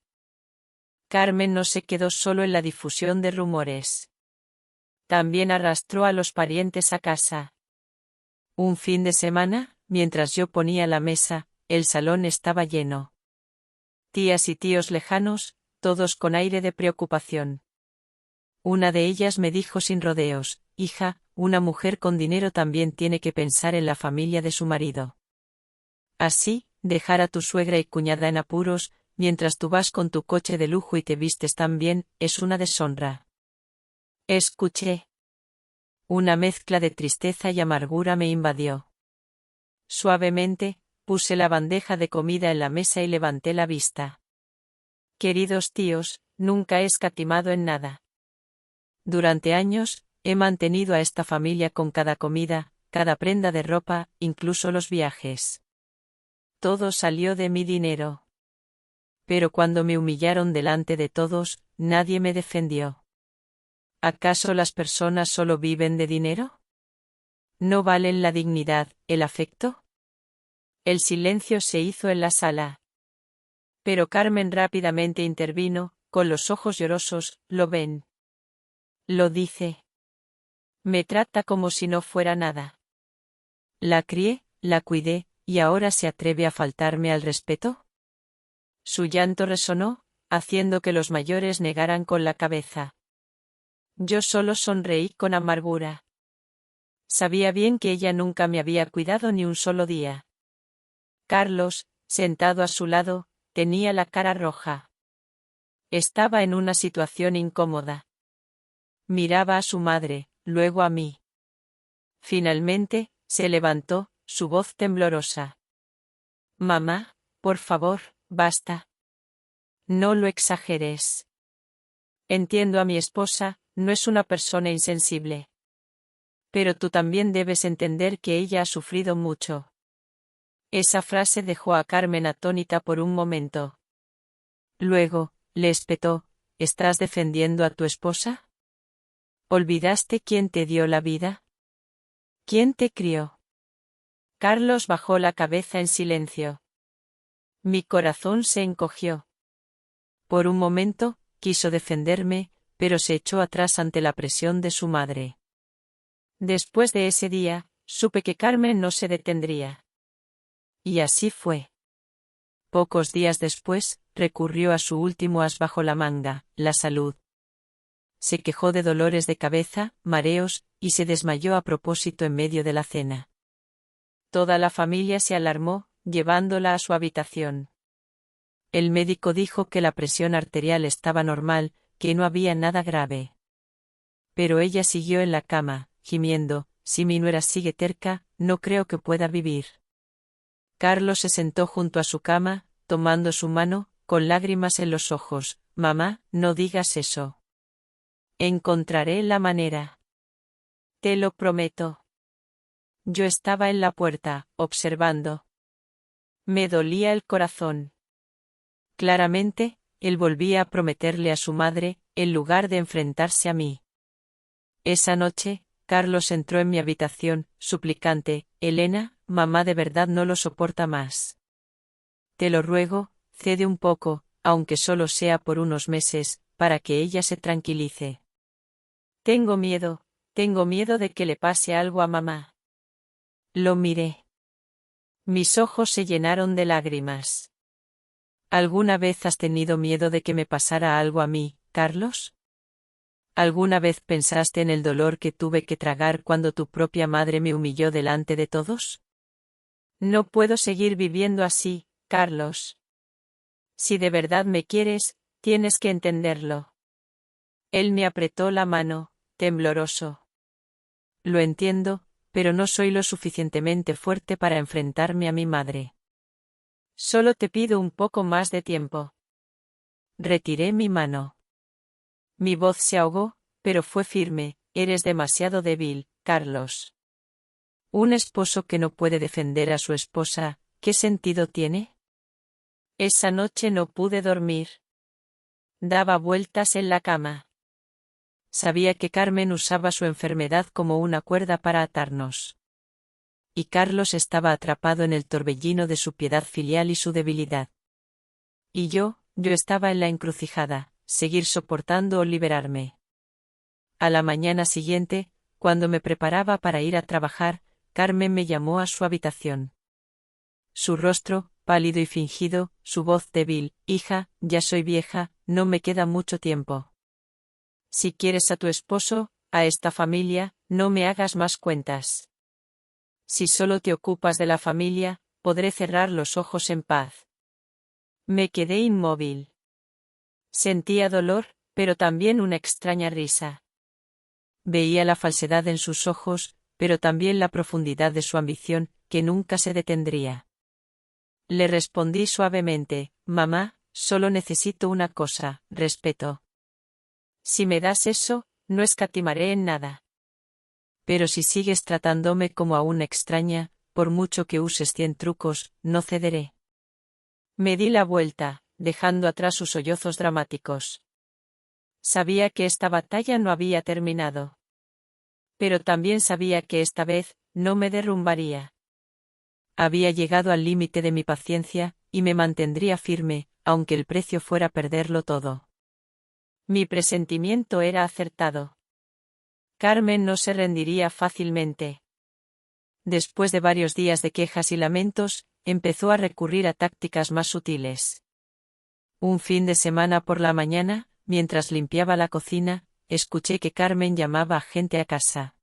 Carmen no se quedó solo en la difusión de rumores. También arrastró a los parientes a casa. Un fin de semana, mientras yo ponía la mesa, el salón estaba lleno. Tías y tíos lejanos, todos con aire de preocupación. Una de ellas me dijo sin rodeos: «Hija, una mujer con dinero también tiene que pensar en la familia de su marido. Así, dejar a tu suegra y cuñada en apuros, mientras tú vas con tu coche de lujo y te vistes tan bien, es una deshonra». Escuché. Una mezcla de tristeza y amargura me invadió. Suavemente, puse la bandeja de comida en la mesa y levanté la vista. Queridos tíos, nunca he escatimado en nada. Durante años, he mantenido a esta familia con cada comida, cada prenda de ropa, incluso los viajes. Todo salió de mi dinero. Pero cuando me humillaron delante de todos, nadie me defendió. ¿Acaso las personas solo viven de dinero? ¿No valen la dignidad, el afecto? El silencio se hizo en la sala. Pero Carmen rápidamente intervino, con los ojos llorosos: «¿Lo ven? Lo dice. Me trata como si no fuera nada. La crié, la cuidé, ¿y ahora se atreve a faltarme al respeto?». Su llanto resonó, haciendo que los mayores negaran con la cabeza. Yo solo sonreí con amargura. Sabía bien que ella nunca me había cuidado ni un solo día. Carlos, sentado a su lado, tenía la cara roja. Estaba en una situación incómoda. Miraba a su madre, luego a mí. Finalmente, se levantó, su voz temblorosa. Mamá, por favor, basta. No lo exageres. Entiendo a mi esposa, no es una persona insensible. Pero tú también debes entender que ella ha sufrido mucho. Esa frase dejó a Carmen atónita por un momento. Luego, le espetó, ¿estás defendiendo a tu esposa? ¿Olvidaste quién te dio la vida? ¿Quién te crió? Carlos bajó la cabeza en silencio. Mi corazón se encogió. Por un momento, quiso defenderme, pero se echó atrás ante la presión de su madre. Después de ese día, supe que Carmen no se detendría. Y así fue. Pocos días después, recurrió a su último as bajo la manga, la salud. Se quejó de dolores de cabeza, mareos, y se desmayó a propósito en medio de la cena. Toda la familia se alarmó, llevándola a su habitación. El médico dijo que la presión arterial estaba normal, que no había nada grave. Pero ella siguió en la cama, gimiendo, si mi nuera sigue terca, no creo que pueda vivir. Carlos se sentó junto a su cama, tomando su mano, con lágrimas en los ojos. Mamá, no digas eso. Encontraré la manera. Te lo prometo. Yo estaba en la puerta, observando. Me dolía el corazón. Claramente, él volvía a prometerle a su madre, en lugar de enfrentarse a mí. Esa noche, Carlos entró en mi habitación, suplicante, Elena, mamá de verdad no lo soporta más. Te lo ruego, cede un poco, aunque solo sea por unos meses, para que ella se tranquilice. Tengo miedo de que le pase algo a mamá. Lo miré. Mis ojos se llenaron de lágrimas. ¿Alguna vez has tenido miedo de que me pasara algo a mí, Carlos? ¿Alguna vez pensaste en el dolor que tuve que tragar cuando tu propia madre me humilló delante de todos? No puedo seguir viviendo así, Carlos. Si de verdad me quieres, tienes que entenderlo. Él me apretó la mano, tembloroso. Lo entiendo, pero no soy lo suficientemente fuerte para enfrentarme a mi madre. Solo te pido un poco más de tiempo. Retiré mi mano. Mi voz se ahogó, pero fue firme. Eres demasiado débil, Carlos. Un esposo que no puede defender a su esposa, ¿qué sentido tiene? Esa noche no pude dormir. Daba vueltas en la cama. Sabía que Carmen usaba su enfermedad como una cuerda para atarnos. Y Carlos estaba atrapado en el torbellino de su piedad filial y su debilidad. Y yo estaba en la encrucijada, seguir soportando o liberarme. A la mañana siguiente, cuando me preparaba para ir a trabajar, Carmen me llamó a su habitación. Su rostro, pálido y fingido, su voz débil, hija, ya soy vieja, no me queda mucho tiempo. Si quieres a tu esposo, a esta familia, no me hagas más cuentas. Si solo te ocupas de la familia, podré cerrar los ojos en paz. Me quedé inmóvil. Sentía dolor, pero también una extraña risa. Veía la falsedad en sus ojos, pero también la profundidad de su ambición, que nunca se detendría. Le respondí suavemente, mamá, solo necesito una cosa, respeto. Si me das eso, no escatimaré en nada. Pero si sigues tratándome como a una extraña, por mucho que uses 100 trucos, no cederé. Me di la vuelta, dejando atrás sus sollozos dramáticos. Sabía que esta batalla no había terminado. Pero también sabía que esta vez, no me derrumbaría. Había llegado al límite de mi paciencia, y me mantendría firme, aunque el precio fuera perderlo todo. Mi presentimiento era acertado. Carmen no se rendiría fácilmente. Después de varios días de quejas y lamentos, empezó a recurrir a tácticas más sutiles. Un fin de semana por la mañana, mientras limpiaba la cocina, escuché que Carmen llamaba a gente a casa.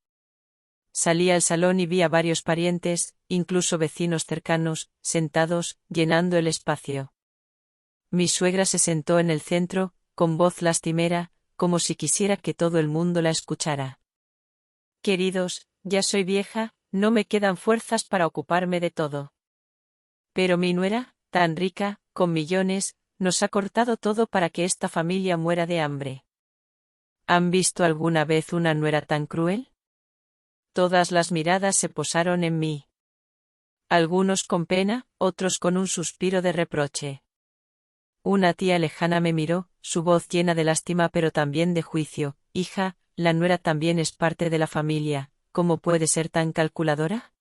Salí al salón y vi a varios parientes, incluso vecinos cercanos, sentados, llenando el espacio. Mi suegra se sentó en el centro, con voz lastimera, como si quisiera que todo el mundo la escuchara. Queridos, ya soy vieja, no me quedan fuerzas para ocuparme de todo. Pero mi nuera, tan rica, con millones, nos ha cortado todo para que esta familia muera de hambre. ¿Han visto alguna vez una nuera tan cruel? Todas las miradas se posaron en mí. Algunos con pena, otros con un suspiro de reproche. Una tía lejana me miró, su voz llena de lástima pero también de juicio. Hija, la nuera también es parte de la familia, ¿cómo puede ser tan calculadora?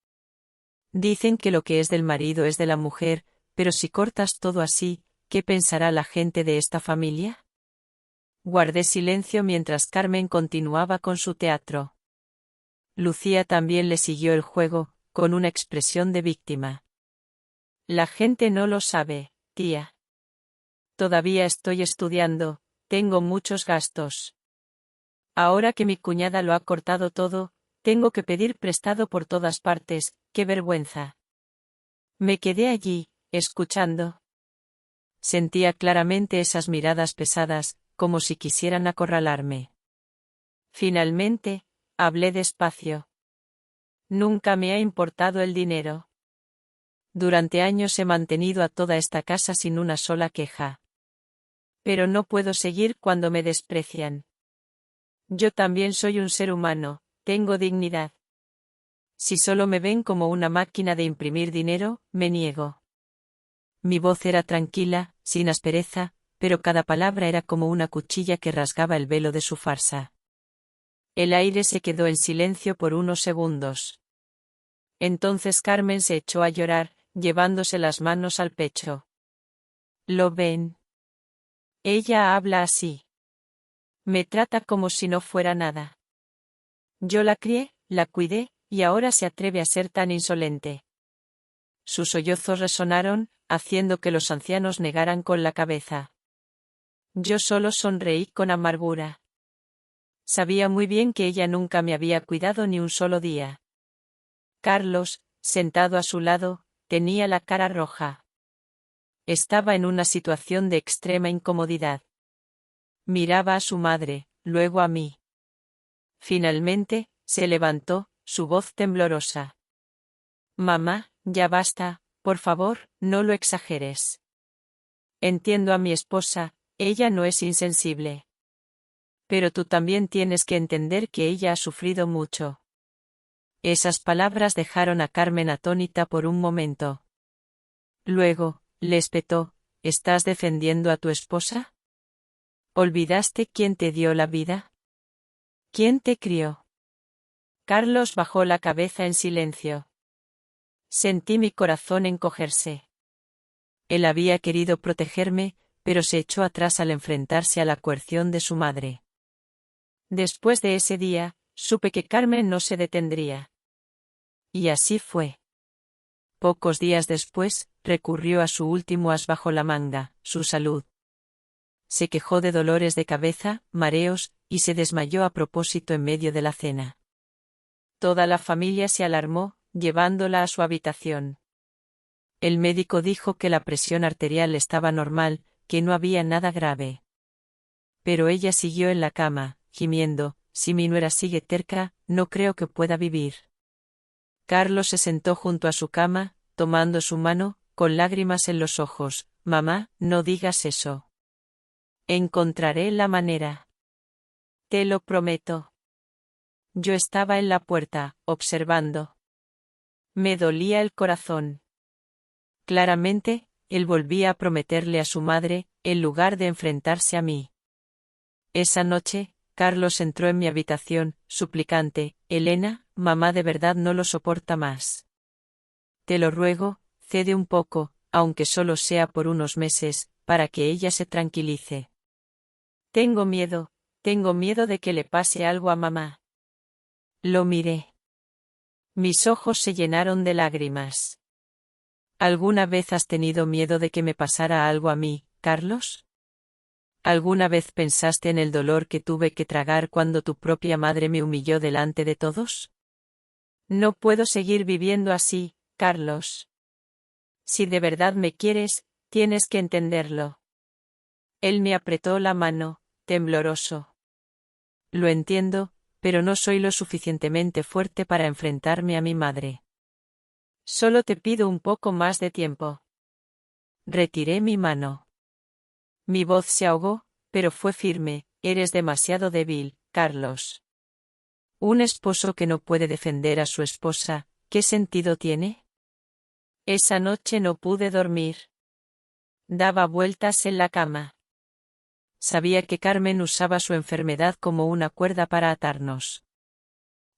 Dicen que lo que es del marido es de la mujer, pero si cortas todo así, ¿qué pensará la gente de esta familia? Guardé silencio mientras Carmen continuaba con su teatro. Lucía también le siguió el juego, con una expresión de víctima. La gente no lo sabe, tía. Todavía estoy estudiando, tengo muchos gastos. Ahora que mi cuñada lo ha cortado todo, tengo que pedir prestado por todas partes, qué vergüenza. Me quedé allí, escuchando. Sentía claramente esas miradas pesadas, como si quisieran acorralarme. Finalmente, hablé despacio. Nunca me ha importado el dinero. Durante años he mantenido a toda esta casa sin una sola queja. Pero no puedo seguir cuando me desprecian. Yo también soy un ser humano, tengo dignidad. Si solo me ven como una máquina de imprimir dinero, me niego. Mi voz era tranquila, sin aspereza, pero cada palabra era como una cuchilla que rasgaba el velo de su farsa. El aire se quedó en silencio por unos segundos. Entonces Carmen se echó a llorar, llevándose las manos al pecho. ¿Lo ven? Ella habla así. Me trata como si no fuera nada. Yo la crié, la cuidé, y ahora se atreve a ser tan insolente. Sus sollozos resonaron, haciendo que los ancianos negaran con la cabeza. Yo solo sonreí con amargura. Sabía muy bien que ella nunca me había cuidado ni un solo día. Carlos, sentado a su lado, tenía la cara roja. Estaba en una situación de extrema incomodidad. Miraba a su madre, luego a mí. Finalmente, se levantó, su voz temblorosa. Mamá, ya basta, por favor, no lo exageres. Entiendo a mi esposa, ella no es insensible. Pero tú también tienes que entender que ella ha sufrido mucho. Esas palabras dejaron a Carmen atónita por un momento. Luego, le espetó, ¿estás defendiendo a tu esposa? ¿Olvidaste quién te dio la vida? ¿Quién te crió? Carlos bajó la cabeza en silencio. Sentí mi corazón encogerse. Él había querido protegerme, pero se echó atrás al enfrentarse a la coerción de su madre. Después de ese día, supe que Carmen no se detendría. Y así fue. Pocos días después, recurrió a su último as bajo la manga, su salud. Se quejó de dolores de cabeza, mareos, y se desmayó a propósito en medio de la cena. Toda la familia se alarmó, llevándola a su habitación. El médico dijo que la presión arterial estaba normal, que no había nada grave. Pero ella siguió en la cama, gimiendo, si mi nuera sigue terca, no creo que pueda vivir. Carlos se sentó junto a su cama, tomando su mano, con lágrimas en los ojos. Mamá, no digas eso. Encontraré la manera. Te lo prometo. Yo estaba en la puerta, observando. Me dolía el corazón. Claramente, él volvía a prometerle a su madre, en lugar de enfrentarse a mí. Esa noche, Carlos entró en mi habitación, suplicante, Elena, mamá de verdad no lo soporta más. Te lo ruego, cede un poco, aunque solo sea por unos meses, para que ella se tranquilice. Tengo miedo de que le pase algo a mamá. Lo miré. Mis ojos se llenaron de lágrimas. ¿Alguna vez has tenido miedo de que me pasara algo a mí, Carlos? ¿Alguna vez pensaste en el dolor que tuve que tragar cuando tu propia madre me humilló delante de todos? No puedo seguir viviendo así, Carlos. Si de verdad me quieres, tienes que entenderlo. Él me apretó la mano, tembloroso. Lo entiendo, pero no soy lo suficientemente fuerte para enfrentarme a mi madre. Solo te pido un poco más de tiempo. Retiré mi mano. Mi voz se ahogó, pero fue firme. Eres demasiado débil, Carlos. Un esposo que no puede defender a su esposa, ¿qué sentido tiene? Esa noche no pude dormir. Daba vueltas en la cama. Sabía que Carmen usaba su enfermedad como una cuerda para atarnos.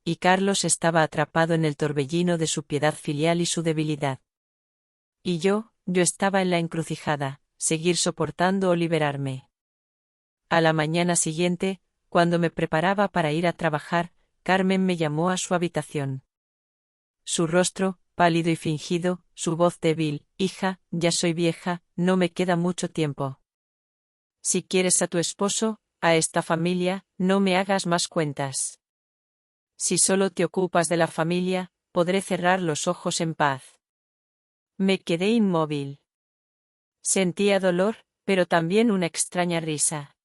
Y Carlos estaba atrapado en el torbellino de su piedad filial y su debilidad. Y yo estaba en la encrucijada, seguir soportando o liberarme. A la mañana siguiente, cuando me preparaba para ir a trabajar, Carmen me llamó a su habitación. Su rostro, pálido y fingido, su voz débil: hija, ya soy vieja, no me queda mucho tiempo. Si quieres a tu esposo, a esta familia, no me hagas más cuentas. Si solo te ocupas de la familia, podré cerrar los ojos en paz. Me quedé inmóvil. Sentía dolor, pero también una extraña risa.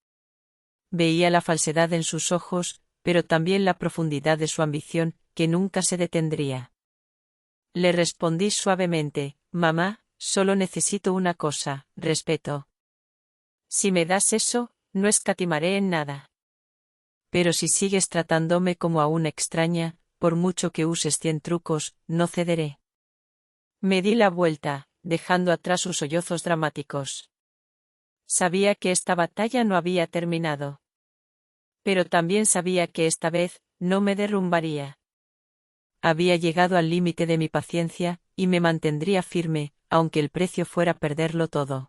Veía la falsedad en sus ojos, pero también la profundidad de su ambición, que nunca se detendría. Le respondí suavemente: mamá, solo necesito una cosa, respeto. Si me das eso, no escatimaré en nada. Pero si sigues tratándome como a una extraña, por mucho que uses 100 trucos, no cederé. Me di la vuelta, dejando atrás sus sollozos dramáticos. Sabía que esta batalla no había terminado. Pero también sabía que esta vez, no me derrumbaría. Había llegado al límite de mi paciencia, y me mantendría firme, aunque el precio fuera perderlo todo.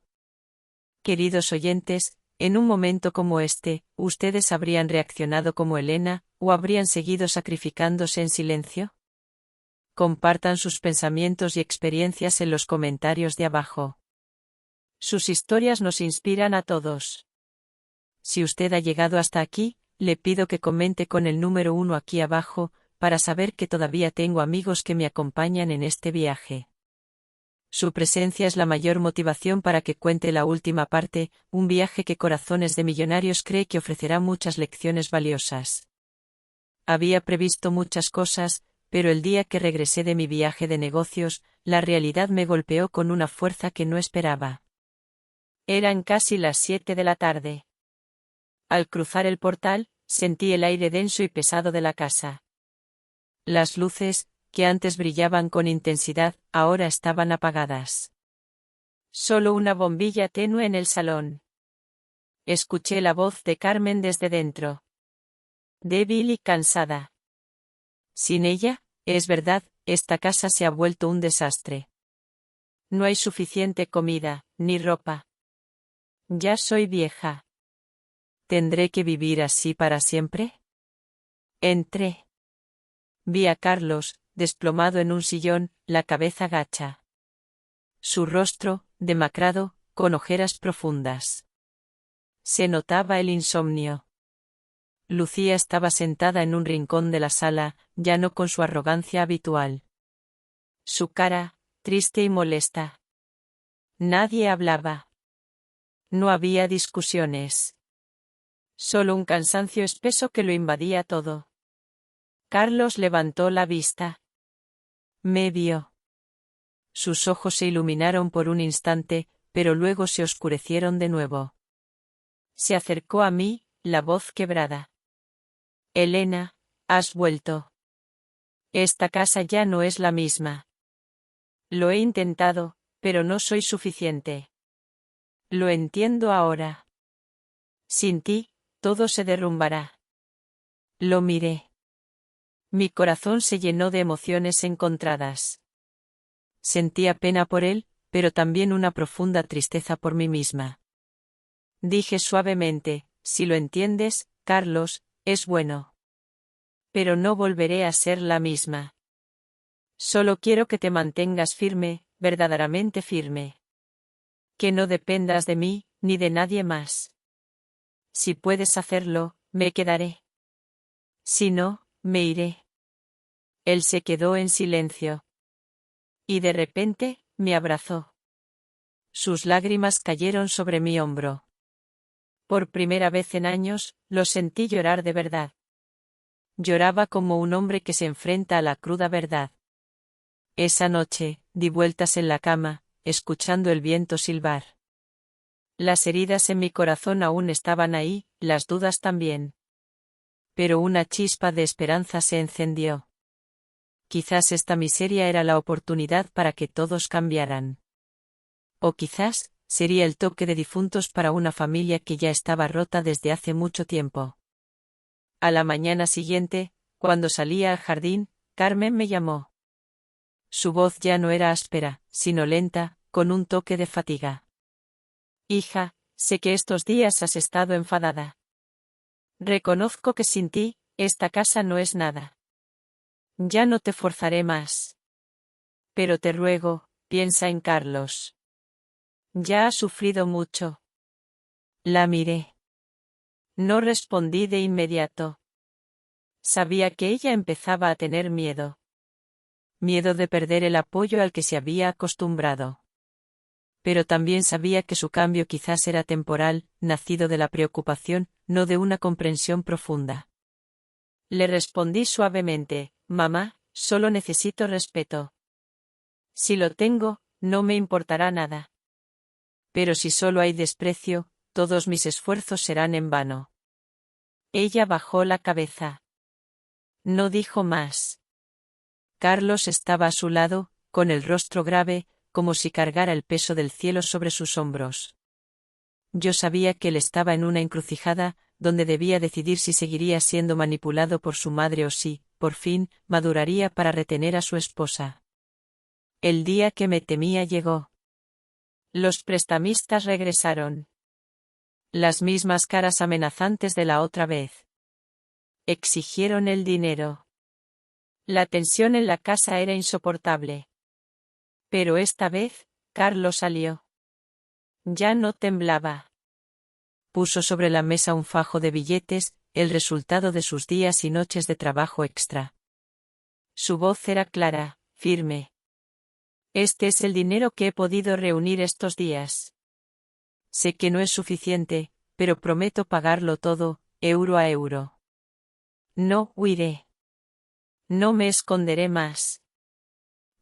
Queridos oyentes, en un momento como este, ¿ustedes habrían reaccionado como Elena, o habrían seguido sacrificándose en silencio? Compartan sus pensamientos y experiencias en los comentarios de abajo. Sus historias nos inspiran a todos. Si usted ha llegado hasta aquí, le pido que comente con el número 1 aquí abajo, para saber que todavía tengo amigos que me acompañan en este viaje. Su presencia es la mayor motivación para que cuente la última parte, un viaje que Corazones de Millonarios cree que ofrecerá muchas lecciones valiosas. Había previsto muchas cosas, pero el día que regresé de mi viaje de negocios, la realidad me golpeó con una fuerza que no esperaba. Eran casi las 7 de la tarde. Al cruzar el portal, sentí el aire denso y pesado de la casa. Las luces, que antes brillaban con intensidad, ahora estaban apagadas. Solo una bombilla tenue en el salón. Escuché la voz de Carmen desde dentro. Débil y cansada. Sin ella, es verdad, esta casa se ha vuelto un desastre. No hay suficiente comida, ni ropa. Ya soy vieja. ¿Tendré que vivir así para siempre? Entré. Vi a Carlos, desplomado en un sillón, la cabeza gacha. Su rostro, demacrado, con ojeras profundas. Se notaba el insomnio. Lucía estaba sentada en un rincón de la sala, ya no con su arrogancia habitual. Su cara, triste y molesta. Nadie hablaba. No había discusiones. Solo un cansancio espeso que lo invadía todo. Carlos levantó la vista. Me vio. Sus ojos se iluminaron por un instante, pero luego se oscurecieron de nuevo. Se acercó a mí, la voz quebrada. Elena, has vuelto. Esta casa ya no es la misma. Lo he intentado, pero no soy suficiente. Lo entiendo ahora. Sin ti, todo se derrumbará. Lo miré. Mi corazón se llenó de emociones encontradas. Sentía pena por él, pero también una profunda tristeza por mí misma. Dije suavemente: si lo entiendes, Carlos, es bueno. Pero no volveré a ser la misma. Solo quiero que te mantengas firme, verdaderamente firme. Que no dependas de mí, ni de nadie más. Si puedes hacerlo, me quedaré. Si no, me iré. Él se quedó en silencio. Y de repente, me abrazó. Sus lágrimas cayeron sobre mi hombro. Por primera vez en años, lo sentí llorar de verdad. Lloraba como un hombre que se enfrenta a la cruda verdad. Esa noche, di vueltas en la cama, escuchando el viento silbar. Las heridas en mi corazón aún estaban ahí, las dudas también. Pero una chispa de esperanza se encendió. Quizás esta miseria era la oportunidad para que todos cambiaran. O quizás, sería el toque de difuntos para una familia que ya estaba rota desde hace mucho tiempo. A la mañana siguiente, cuando salía al jardín, Carmen me llamó. Su voz ya no era áspera, sino lenta, con un toque de fatiga. Hija, sé que estos días has estado enfadada. Reconozco que sin ti, esta casa no es nada. Ya no te forzaré más. Pero te ruego, piensa en Carlos. Ya ha sufrido mucho. La miré. No respondí de inmediato. Sabía que ella empezaba a tener miedo. Miedo de perder el apoyo al que se había acostumbrado. Pero también sabía que su cambio quizás era temporal, nacido de la preocupación, no de una comprensión profunda. Le respondí suavemente, mamá, solo necesito respeto. Si lo tengo, no me importará nada. Pero si solo hay desprecio, todos mis esfuerzos serán en vano. Ella bajó la cabeza. No dijo más. Carlos estaba a su lado, con el rostro grave, como si cargara el peso del cielo sobre sus hombros. Yo sabía que él estaba en una encrucijada, donde debía decidir si seguiría siendo manipulado por su madre o si, por fin, maduraría para retener a su esposa. El día que me temía llegó. Los prestamistas regresaron. Las mismas caras amenazantes de la otra vez. Exigieron el dinero. La tensión en la casa era insoportable. Pero esta vez, Carlos salió. Ya no temblaba. Puso sobre la mesa un fajo de billetes, el resultado de sus días y noches de trabajo extra. Su voz era clara, firme. Este es el dinero que he podido reunir estos días. Sé que no es suficiente, pero prometo pagarlo todo, euro a euro. No huiré. No me esconderé más.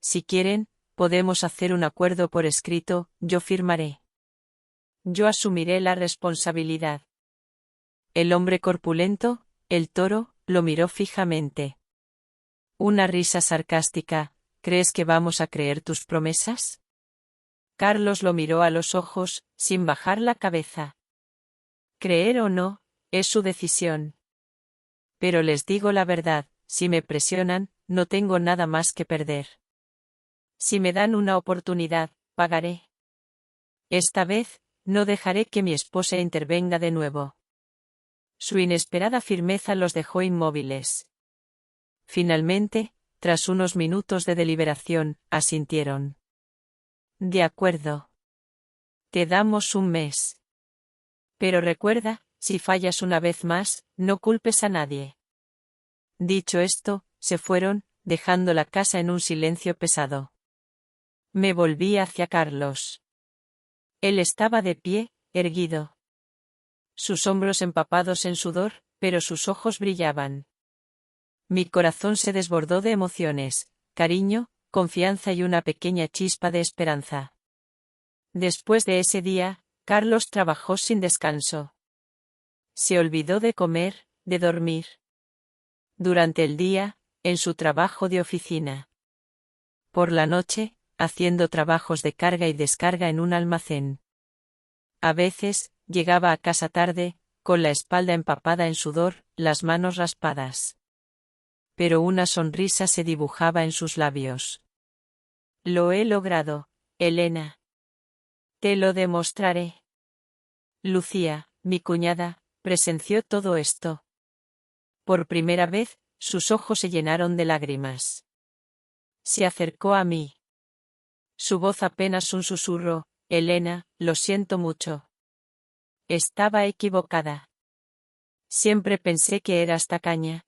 Si quieren, podemos hacer un acuerdo por escrito, yo firmaré. Yo asumiré la responsabilidad. El hombre corpulento, el toro, lo miró fijamente. Una risa sarcástica, ¿crees que vamos a creer tus promesas? Carlos lo miró a los ojos, sin bajar la cabeza. Creer o no, es su decisión. Pero les digo la verdad, si me presionan, no tengo nada más que perder. Si me dan una oportunidad, pagaré. Esta vez, no dejaré que mi esposa intervenga de nuevo. Su inesperada firmeza los dejó inmóviles. Finalmente, tras unos minutos de deliberación, asintieron. De acuerdo. Te damos un mes. Pero recuerda, si fallas una vez más, no culpes a nadie. Dicho esto, se fueron, dejando la casa en un silencio pesado. Me volví hacia Carlos. Él estaba de pie, erguido. Sus hombros empapados en sudor, pero sus ojos brillaban. Mi corazón se desbordó de emociones, cariño, confianza y una pequeña chispa de esperanza. Después de ese día, Carlos trabajó sin descanso. Se olvidó de comer, de dormir. Durante el día, en su trabajo de oficina. Por la noche, haciendo trabajos de carga y descarga en un almacén. A veces, llegaba a casa tarde, con la espalda empapada en sudor, las manos raspadas. Pero una sonrisa se dibujaba en sus labios. Lo he logrado, Elena. Te lo demostraré. Lucía, mi cuñada, presenció todo esto. Por primera vez, sus ojos se llenaron de lágrimas. Se acercó a mí. Su voz apenas un susurro, Elena, lo siento mucho. Estaba equivocada. Siempre pensé que eras tacaña.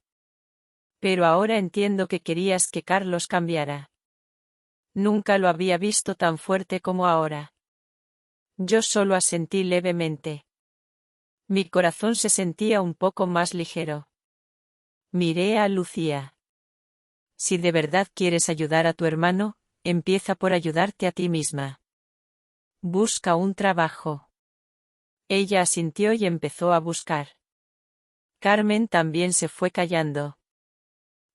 Pero ahora entiendo que querías que Carlos cambiara. Nunca lo había visto tan fuerte como ahora. Yo solo asentí levemente. Mi corazón se sentía un poco más ligero. Miré a Lucía. Si de verdad quieres ayudar a tu hermano, empieza por ayudarte a ti misma. Busca un trabajo. Ella asintió y empezó a buscar. Carmen también se fue callando.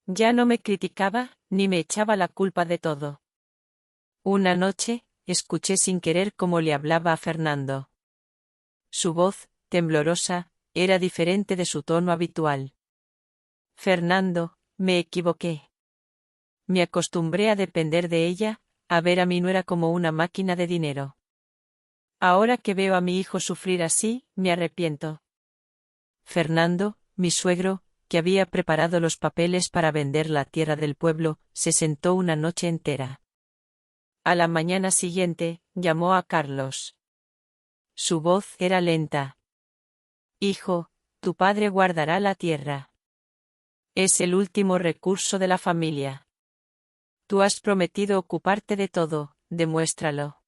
Ya no me criticaba, ni me echaba la culpa de todo. Una noche, escuché sin querer cómo le hablaba a Fernando. Su voz, temblorosa, era diferente de su tono habitual. Fernando, me equivoqué. Me acostumbré a depender de ella, a ver a mi nuera como una máquina de dinero. Ahora que veo a mi hijo sufrir así, me arrepiento. Fernando, mi suegro, que había preparado los papeles para vender la tierra del pueblo, se sentó una noche entera. A la mañana siguiente, llamó a Carlos. Su voz era lenta. Hijo, tu padre guardará la tierra. Es el último recurso de la familia. Tú has prometido ocuparte de todo, demuéstralo.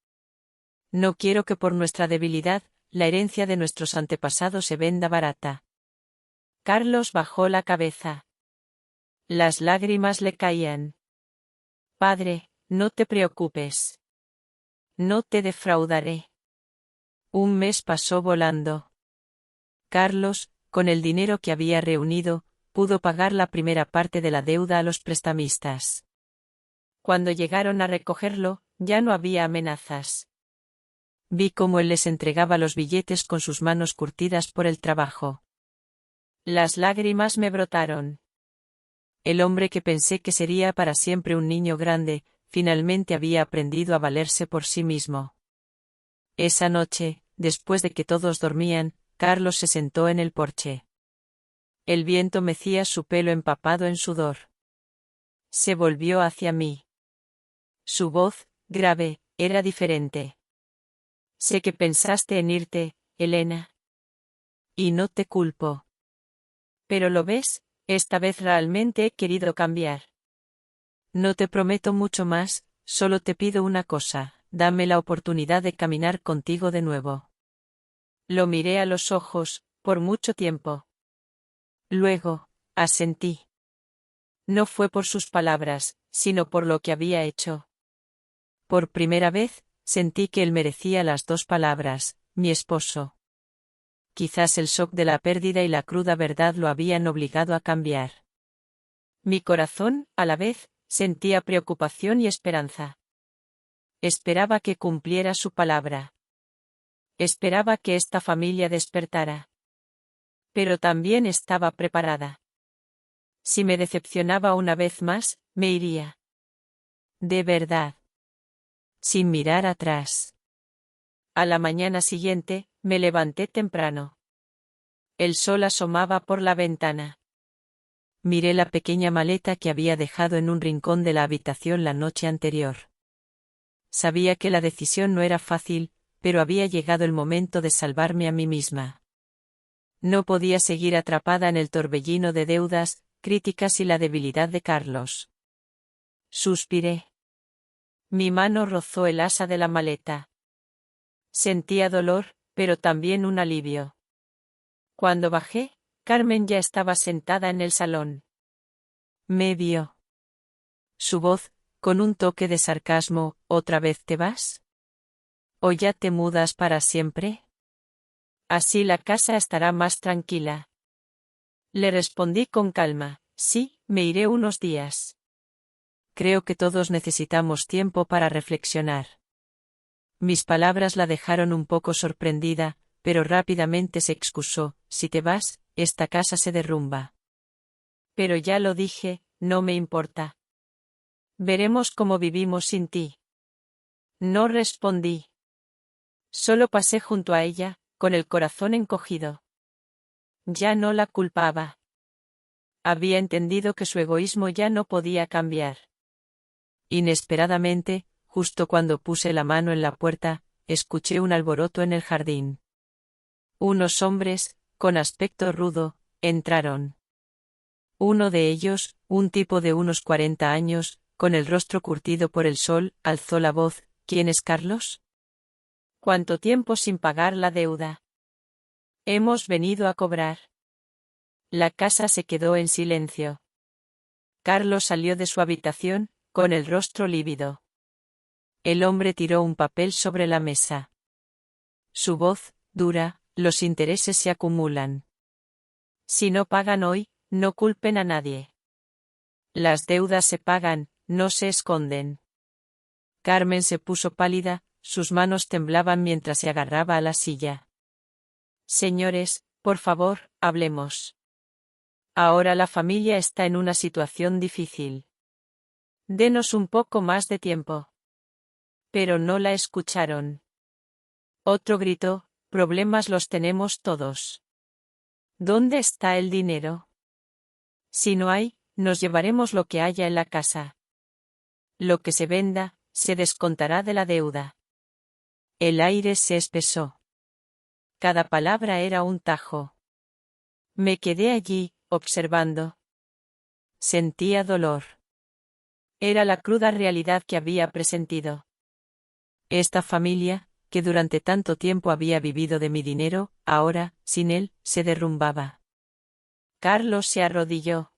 No quiero que por nuestra debilidad, la herencia de nuestros antepasados se venda barata. Carlos bajó la cabeza. Las lágrimas le caían. Padre, no te preocupes. No te defraudaré. Un mes pasó volando. Carlos, con el dinero que había reunido, pudo pagar la primera parte de la deuda a los prestamistas. Cuando llegaron a recogerlo, ya no había amenazas. Vi cómo él les entregaba los billetes con sus manos curtidas por el trabajo. Las lágrimas me brotaron. El hombre que pensé que sería para siempre un niño grande, finalmente había aprendido a valerse por sí mismo. Esa noche, después de que todos dormían, Carlos se sentó en el porche. El viento mecía su pelo empapado en sudor. Se volvió hacia mí. Su voz, grave, era diferente. Sé que pensaste en irte, Elena. Y no te culpo. Pero lo ves, esta vez realmente he querido cambiar. No te prometo mucho más, solo te pido una cosa, dame la oportunidad de caminar contigo de nuevo. Lo miré a los ojos, por mucho tiempo. Luego, asentí. No fue por sus palabras, sino por lo que había hecho. Por primera vez, sentí que él merecía las dos palabras, mi esposo. Quizás el shock de la pérdida y la cruda verdad lo habían obligado a cambiar. Mi corazón, a la vez, sentía preocupación y esperanza. Esperaba que cumpliera su palabra. Esperaba que esta familia despertara. Pero también estaba preparada. Si me decepcionaba una vez más, me iría. De verdad. Sin mirar atrás. A la mañana siguiente, me levanté temprano. El sol asomaba por la ventana. Miré la pequeña maleta que había dejado en un rincón de la habitación la noche anterior. Sabía que la decisión no era fácil, pero había llegado el momento de salvarme a mí misma. No podía seguir atrapada en el torbellino de deudas, críticas y la debilidad de Carlos. Suspiré. Mi mano rozó el asa de la maleta. Sentía dolor, pero también un alivio. Cuando bajé, Carmen ya estaba sentada en el salón. Me vio. Su voz, con un toque de sarcasmo, ¿otra vez te vas? ¿O ya te mudas para siempre? Así la casa estará más tranquila. Le respondí con calma, sí, me iré unos días. Creo que todos necesitamos tiempo para reflexionar. Mis palabras la dejaron un poco sorprendida, pero rápidamente se excusó, si te vas, esta casa se derrumba. Pero ya lo dije, no me importa. Veremos cómo vivimos sin ti. No respondí. Solo pasé junto a ella, con el corazón encogido. Ya no la culpaba. Había entendido que su egoísmo ya no podía cambiar. Inesperadamente, justo cuando puse la mano en la puerta, escuché un alboroto en el jardín. Unos hombres, con aspecto rudo, entraron. Uno de ellos, un tipo de unos 40 años, con el rostro curtido por el sol, alzó la voz, ¿quién es Carlos? ¿Cuánto tiempo sin pagar la deuda? Hemos venido a cobrar. La casa se quedó en silencio. Carlos salió de su habitación, con el rostro lívido. El hombre tiró un papel sobre la mesa. Su voz, dura: los intereses se acumulan. Si no pagan hoy, no culpen a nadie. Las deudas se pagan, no se esconden. Carmen se puso pálida, sus manos temblaban mientras se agarraba a la silla. Señores, por favor, hablemos. Ahora la familia está en una situación difícil. Denos un poco más de tiempo. Pero no la escucharon. Otro gritó: problemas los tenemos todos. ¿Dónde está el dinero? Si no hay, nos llevaremos lo que haya en la casa. Lo que se venda, se descontará de la deuda. El aire se espesó. Cada palabra era un tajo. Me quedé allí, observando. Sentía dolor. Era la cruda realidad que había presentido. Esta familia, que durante tanto tiempo había vivido de mi dinero, ahora, sin él, se derrumbaba. Carlos se arrodilló.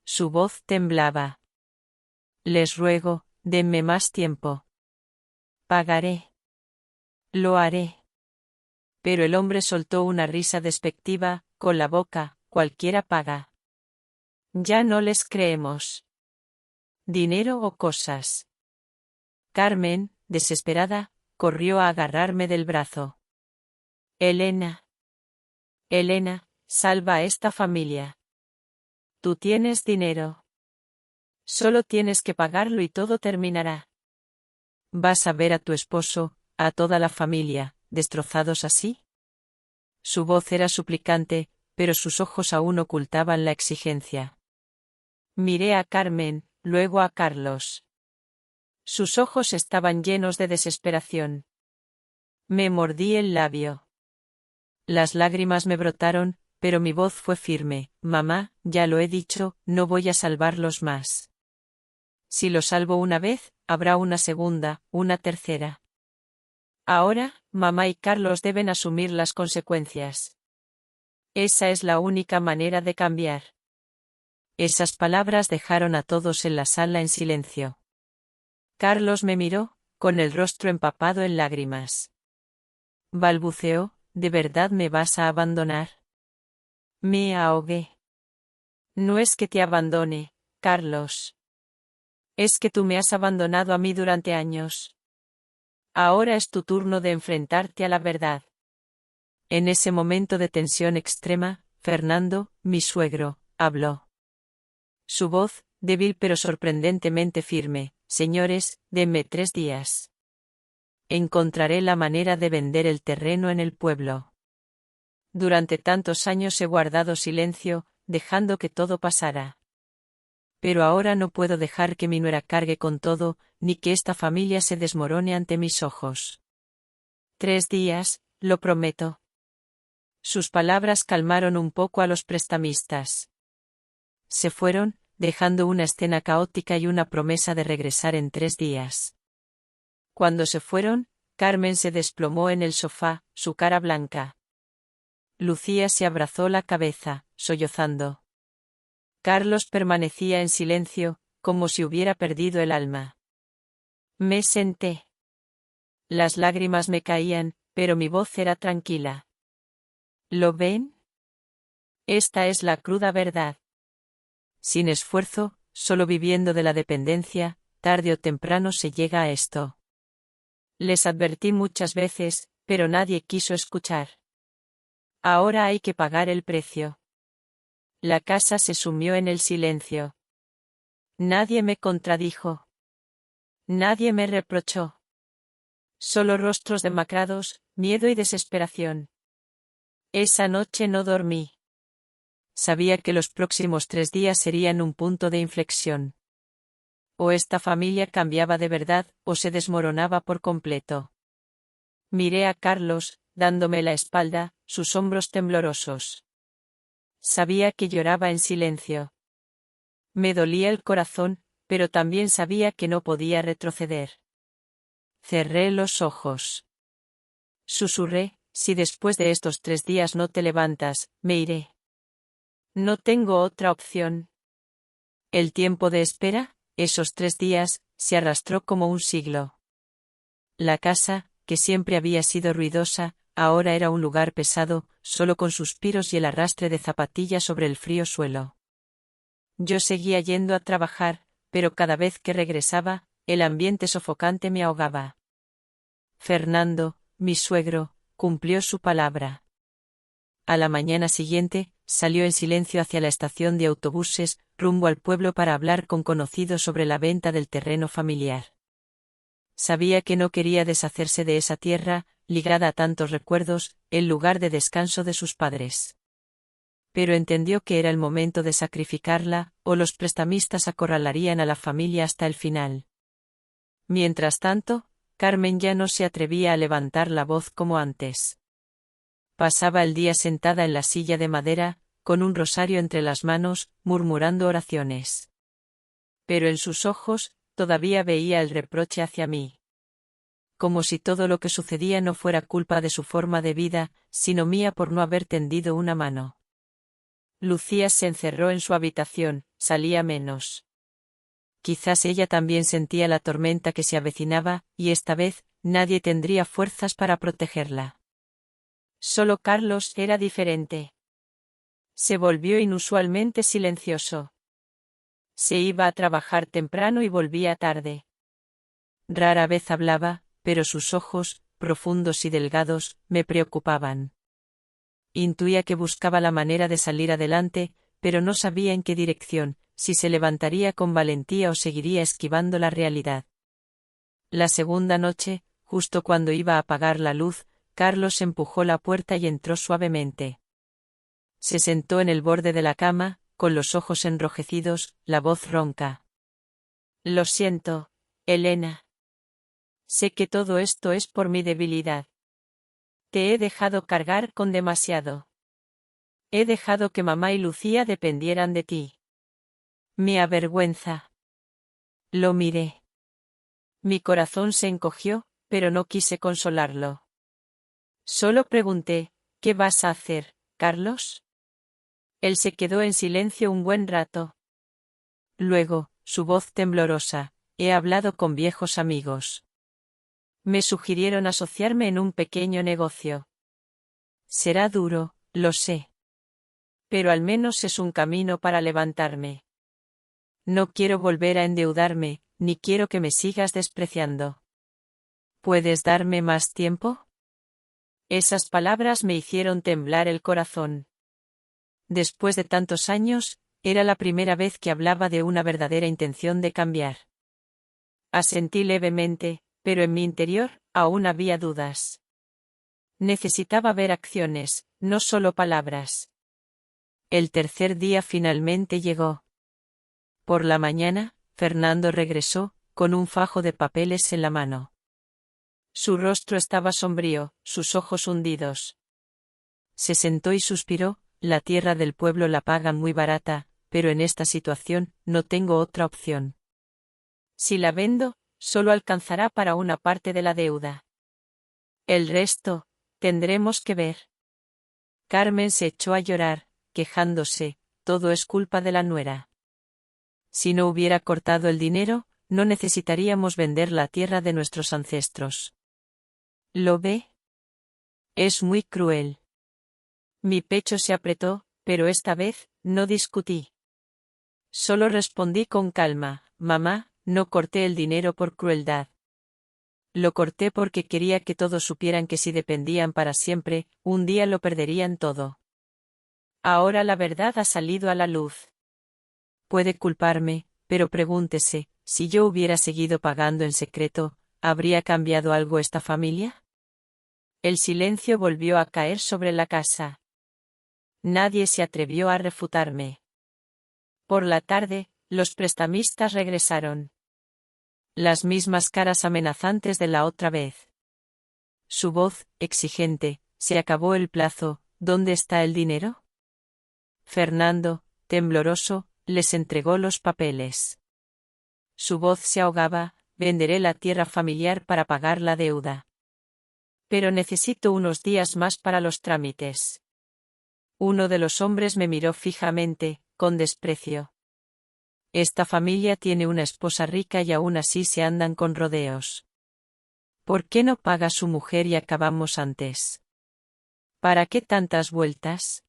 Su voz temblaba. Les ruego, denme más tiempo. Pagaré. Lo haré. Pero el hombre soltó una risa despectiva, con la boca: cualquiera paga. Ya no les creemos. ¿Dinero o cosas? Carmen, desesperada, corrió a agarrarme del brazo. Elena. Elena, salva a esta familia. Tú tienes dinero. Solo tienes que pagarlo y todo terminará. ¿Vas a ver a tu esposo, a toda la familia, destrozados así? Su voz era suplicante, pero sus ojos aún ocultaban la exigencia. Miré a Carmen, luego a Carlos. Sus ojos estaban llenos de desesperación. Me mordí el labio. Las lágrimas me brotaron, pero mi voz fue firme: mamá, ya lo he dicho, no voy a salvarlos más. Si lo salvo una vez, habrá una segunda, una tercera. Ahora, mamá y Carlos deben asumir las consecuencias. Esa es la única manera de cambiar. Esas palabras dejaron a todos en la sala en silencio. Carlos me miró, con el rostro empapado en lágrimas. Balbuceó: ¿de verdad me vas a abandonar? Me ahogué. No es que te abandone, Carlos. Es que tú me has abandonado a mí durante años. Ahora es tu turno de enfrentarte a la verdad. En ese momento de tensión extrema, Fernando, mi suegro, habló. Su voz, débil pero sorprendentemente firme: señores, denme 3 días. Encontraré la manera de vender el terreno en el pueblo. Durante tantos años he guardado silencio, dejando que todo pasara. Pero ahora no puedo dejar que mi nuera cargue con todo, ni que esta familia se desmorone ante mis ojos. 3 días, lo prometo. Sus palabras calmaron un poco a los prestamistas. Se fueron, dejando una escena caótica y una promesa de regresar en 3 días. Cuando se fueron, Carmen se desplomó en el sofá, su cara blanca. Lucía se abrazó la cabeza, sollozando. Carlos permanecía en silencio, como si hubiera perdido el alma. Me senté. Las lágrimas me caían, pero mi voz era tranquila. ¿Lo ven? Esta es la cruda verdad. Sin esfuerzo, solo viviendo de la dependencia, tarde o temprano se llega a esto. Les advertí muchas veces, pero nadie quiso escuchar. Ahora hay que pagar el precio. La casa se sumió en el silencio. Nadie me contradijo. Nadie me reprochó. Solo rostros demacrados, miedo y desesperación. Esa noche no dormí. Sabía que los próximos 3 días serían un punto de inflexión. O esta familia cambiaba de verdad, o se desmoronaba por completo. Miré a Carlos, dándome la espalda, sus hombros temblorosos. Sabía que lloraba en silencio. Me dolía el corazón, pero también sabía que no podía retroceder. Cerré los ojos. Susurré: si después de estos 3 días no te levantas, me iré. No tengo otra opción. El tiempo de espera, esos 3 días, se arrastró como un siglo. La casa, que siempre había sido ruidosa, ahora era un lugar pesado, solo con suspiros y el arrastre de zapatillas sobre el frío suelo. Yo seguía yendo a trabajar, pero cada vez que regresaba, el ambiente sofocante me ahogaba. Fernando, mi suegro, cumplió su palabra. A la mañana siguiente, salió en silencio hacia la estación de autobuses, rumbo al pueblo para hablar con conocidos sobre la venta del terreno familiar. Sabía que no quería deshacerse de esa tierra, ligada a tantos recuerdos, el lugar de descanso de sus padres. Pero entendió que era el momento de sacrificarla, o los prestamistas acorralarían a la familia hasta el final. Mientras tanto, Carmen ya no se atrevía a levantar la voz como antes. Pasaba el día sentada en la silla de madera, con un rosario entre las manos, murmurando oraciones. Pero en sus ojos, todavía veía el reproche hacia mí. Como si todo lo que sucedía no fuera culpa de su forma de vida, sino mía por no haber tendido una mano. Lucía se encerró en su habitación, salía menos. Quizás ella también sentía la tormenta que se avecinaba, y esta vez, nadie tendría fuerzas para protegerla. Solo Carlos era diferente. Se volvió inusualmente silencioso. Se iba a trabajar temprano y volvía tarde. Rara vez hablaba, pero sus ojos, profundos y delgados, me preocupaban. Intuía que buscaba la manera de salir adelante, pero no sabía en qué dirección, si se levantaría con valentía o seguiría esquivando la realidad. La segunda noche, justo cuando iba a apagar la luz, Carlos empujó la puerta y entró suavemente. Se sentó en el borde de la cama, con los ojos enrojecidos, la voz ronca. Lo siento, Elena. Sé que todo esto es por mi debilidad. Te he dejado cargar con demasiado. He dejado que mamá y Lucía dependieran de ti. Me avergüenza. Lo miré. Mi corazón se encogió, pero no quise consolarlo. Solo pregunté, ¿qué vas a hacer, Carlos? Él se quedó en silencio un buen rato. Luego, su voz temblorosa, he hablado con viejos amigos. Me sugirieron asociarme en un pequeño negocio. Será duro, lo sé. Pero al menos es un camino para levantarme. No quiero volver a endeudarme, ni quiero que me sigas despreciando. ¿Puedes darme más tiempo? Esas palabras me hicieron temblar el corazón. Después de tantos años, era la primera vez que hablaba de una verdadera intención de cambiar. Asentí levemente, pero en mi interior, aún había dudas. Necesitaba ver acciones, no solo palabras. El tercer día finalmente llegó. Por la mañana, Fernando regresó, con un fajo de papeles en la mano. Su rostro estaba sombrío, sus ojos hundidos. Se sentó y suspiró, la tierra del pueblo la pagan muy barata, pero en esta situación, no tengo otra opción. Si la vendo, solo alcanzará para una parte de la deuda. El resto, tendremos que ver. Carmen se echó a llorar, quejándose, todo es culpa de la nuera. Si no hubiera cortado el dinero, no necesitaríamos vender la tierra de nuestros ancestros. ¿Lo ve? Es muy cruel. Mi pecho se apretó, pero esta vez, no discutí. Solo respondí con calma, mamá, no corté el dinero por crueldad. Lo corté porque quería que todos supieran que si dependían para siempre, un día lo perderían todo. Ahora la verdad ha salido a la luz. Puede culparme, pero pregúntese, si yo hubiera seguido pagando en secreto, ¿habría cambiado algo esta familia? El silencio volvió a caer sobre la casa. Nadie se atrevió a refutarme. Por la tarde, los prestamistas regresaron. Las mismas caras amenazantes de la otra vez. Su voz, exigente, se acabó el plazo, ¿dónde está el dinero? Fernando, tembloroso, les entregó los papeles. Su voz se ahogaba, venderé la tierra familiar para pagar la deuda. Pero necesito unos días más para los trámites. Uno de los hombres me miró fijamente, con desprecio. Esta familia tiene una esposa rica y aún así se andan con rodeos. ¿Por qué no paga su mujer y acabamos antes? ¿Para qué tantas vueltas?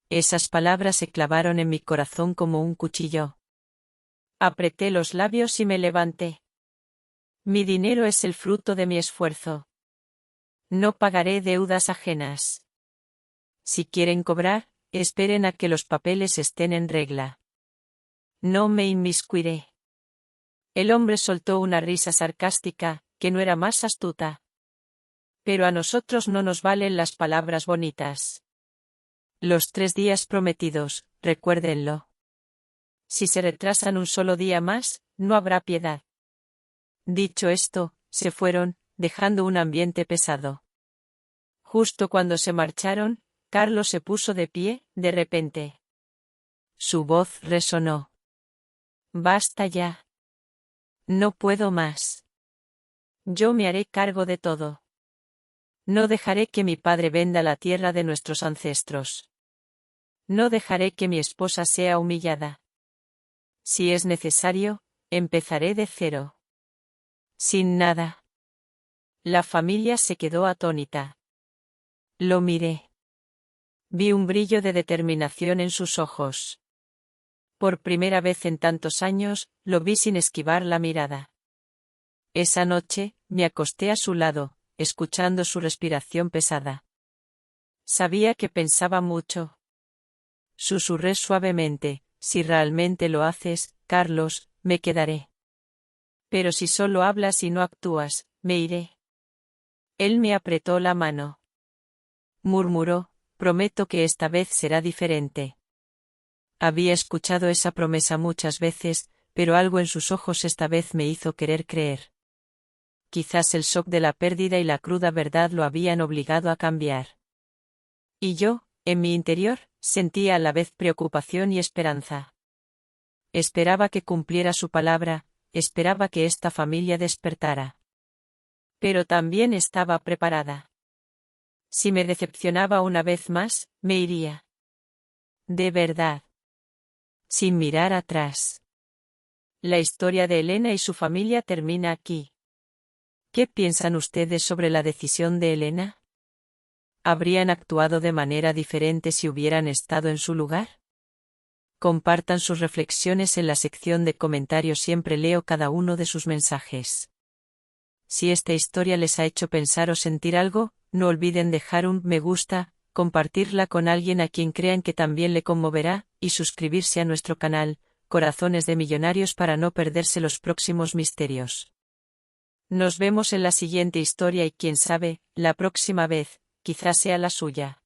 Esas palabras se clavaron en mi corazón como un cuchillo. Apreté los labios y me levanté. Mi dinero es el fruto de mi esfuerzo. No pagaré deudas ajenas. Si quieren cobrar, esperen a que los papeles estén en regla. No me inmiscuiré. El hombre soltó una risa sarcástica, que no era más astuta. Pero a nosotros no nos valen las palabras bonitas. Los 3 días prometidos, recuérdenlo. Si se retrasan un solo día más, no habrá piedad. Dicho esto, se fueron, dejando un ambiente pesado. Justo cuando se marcharon, Carlos se puso de pie, de repente. Su voz resonó. Basta ya. No puedo más. Yo me haré cargo de todo. No dejaré que mi padre venda la tierra de nuestros ancestros. No dejaré que mi esposa sea humillada. Si es necesario, empezaré de cero. Sin nada. La familia se quedó atónita. Lo miré. Vi un brillo de determinación en sus ojos. Por primera vez en tantos años, lo vi sin esquivar la mirada. Esa noche, me acosté a su lado, escuchando su respiración pesada. Sabía que pensaba mucho. Susurré suavemente, si realmente lo haces, Carlos, me quedaré. Pero si solo hablas y no actúas, me iré. Él me apretó la mano. Murmuró, prometo que esta vez será diferente. Había escuchado esa promesa muchas veces, pero algo en sus ojos esta vez me hizo querer creer. Quizás el shock de la pérdida y la cruda verdad lo habían obligado a cambiar. Y yo, en mi interior, sentía a la vez preocupación y esperanza. Esperaba que cumpliera su palabra, esperaba que esta familia despertara. Pero también estaba preparada. Si me decepcionaba una vez más, me iría. De verdad. Sin mirar atrás. La historia de Elena y su familia termina aquí. ¿Qué piensan ustedes sobre la decisión de Elena? ¿Habrían actuado de manera diferente si hubieran estado en su lugar? Compartan sus reflexiones en la sección de comentarios, siempre leo cada uno de sus mensajes. Si esta historia les ha hecho pensar o sentir algo, no olviden dejar un me gusta, compartirla con alguien a quien crean que también le conmoverá, y suscribirse a nuestro canal, Corazones de Millonarios, para no perderse los próximos misterios. Nos vemos en la siguiente historia y quién sabe, la próxima vez, quizás sea la suya.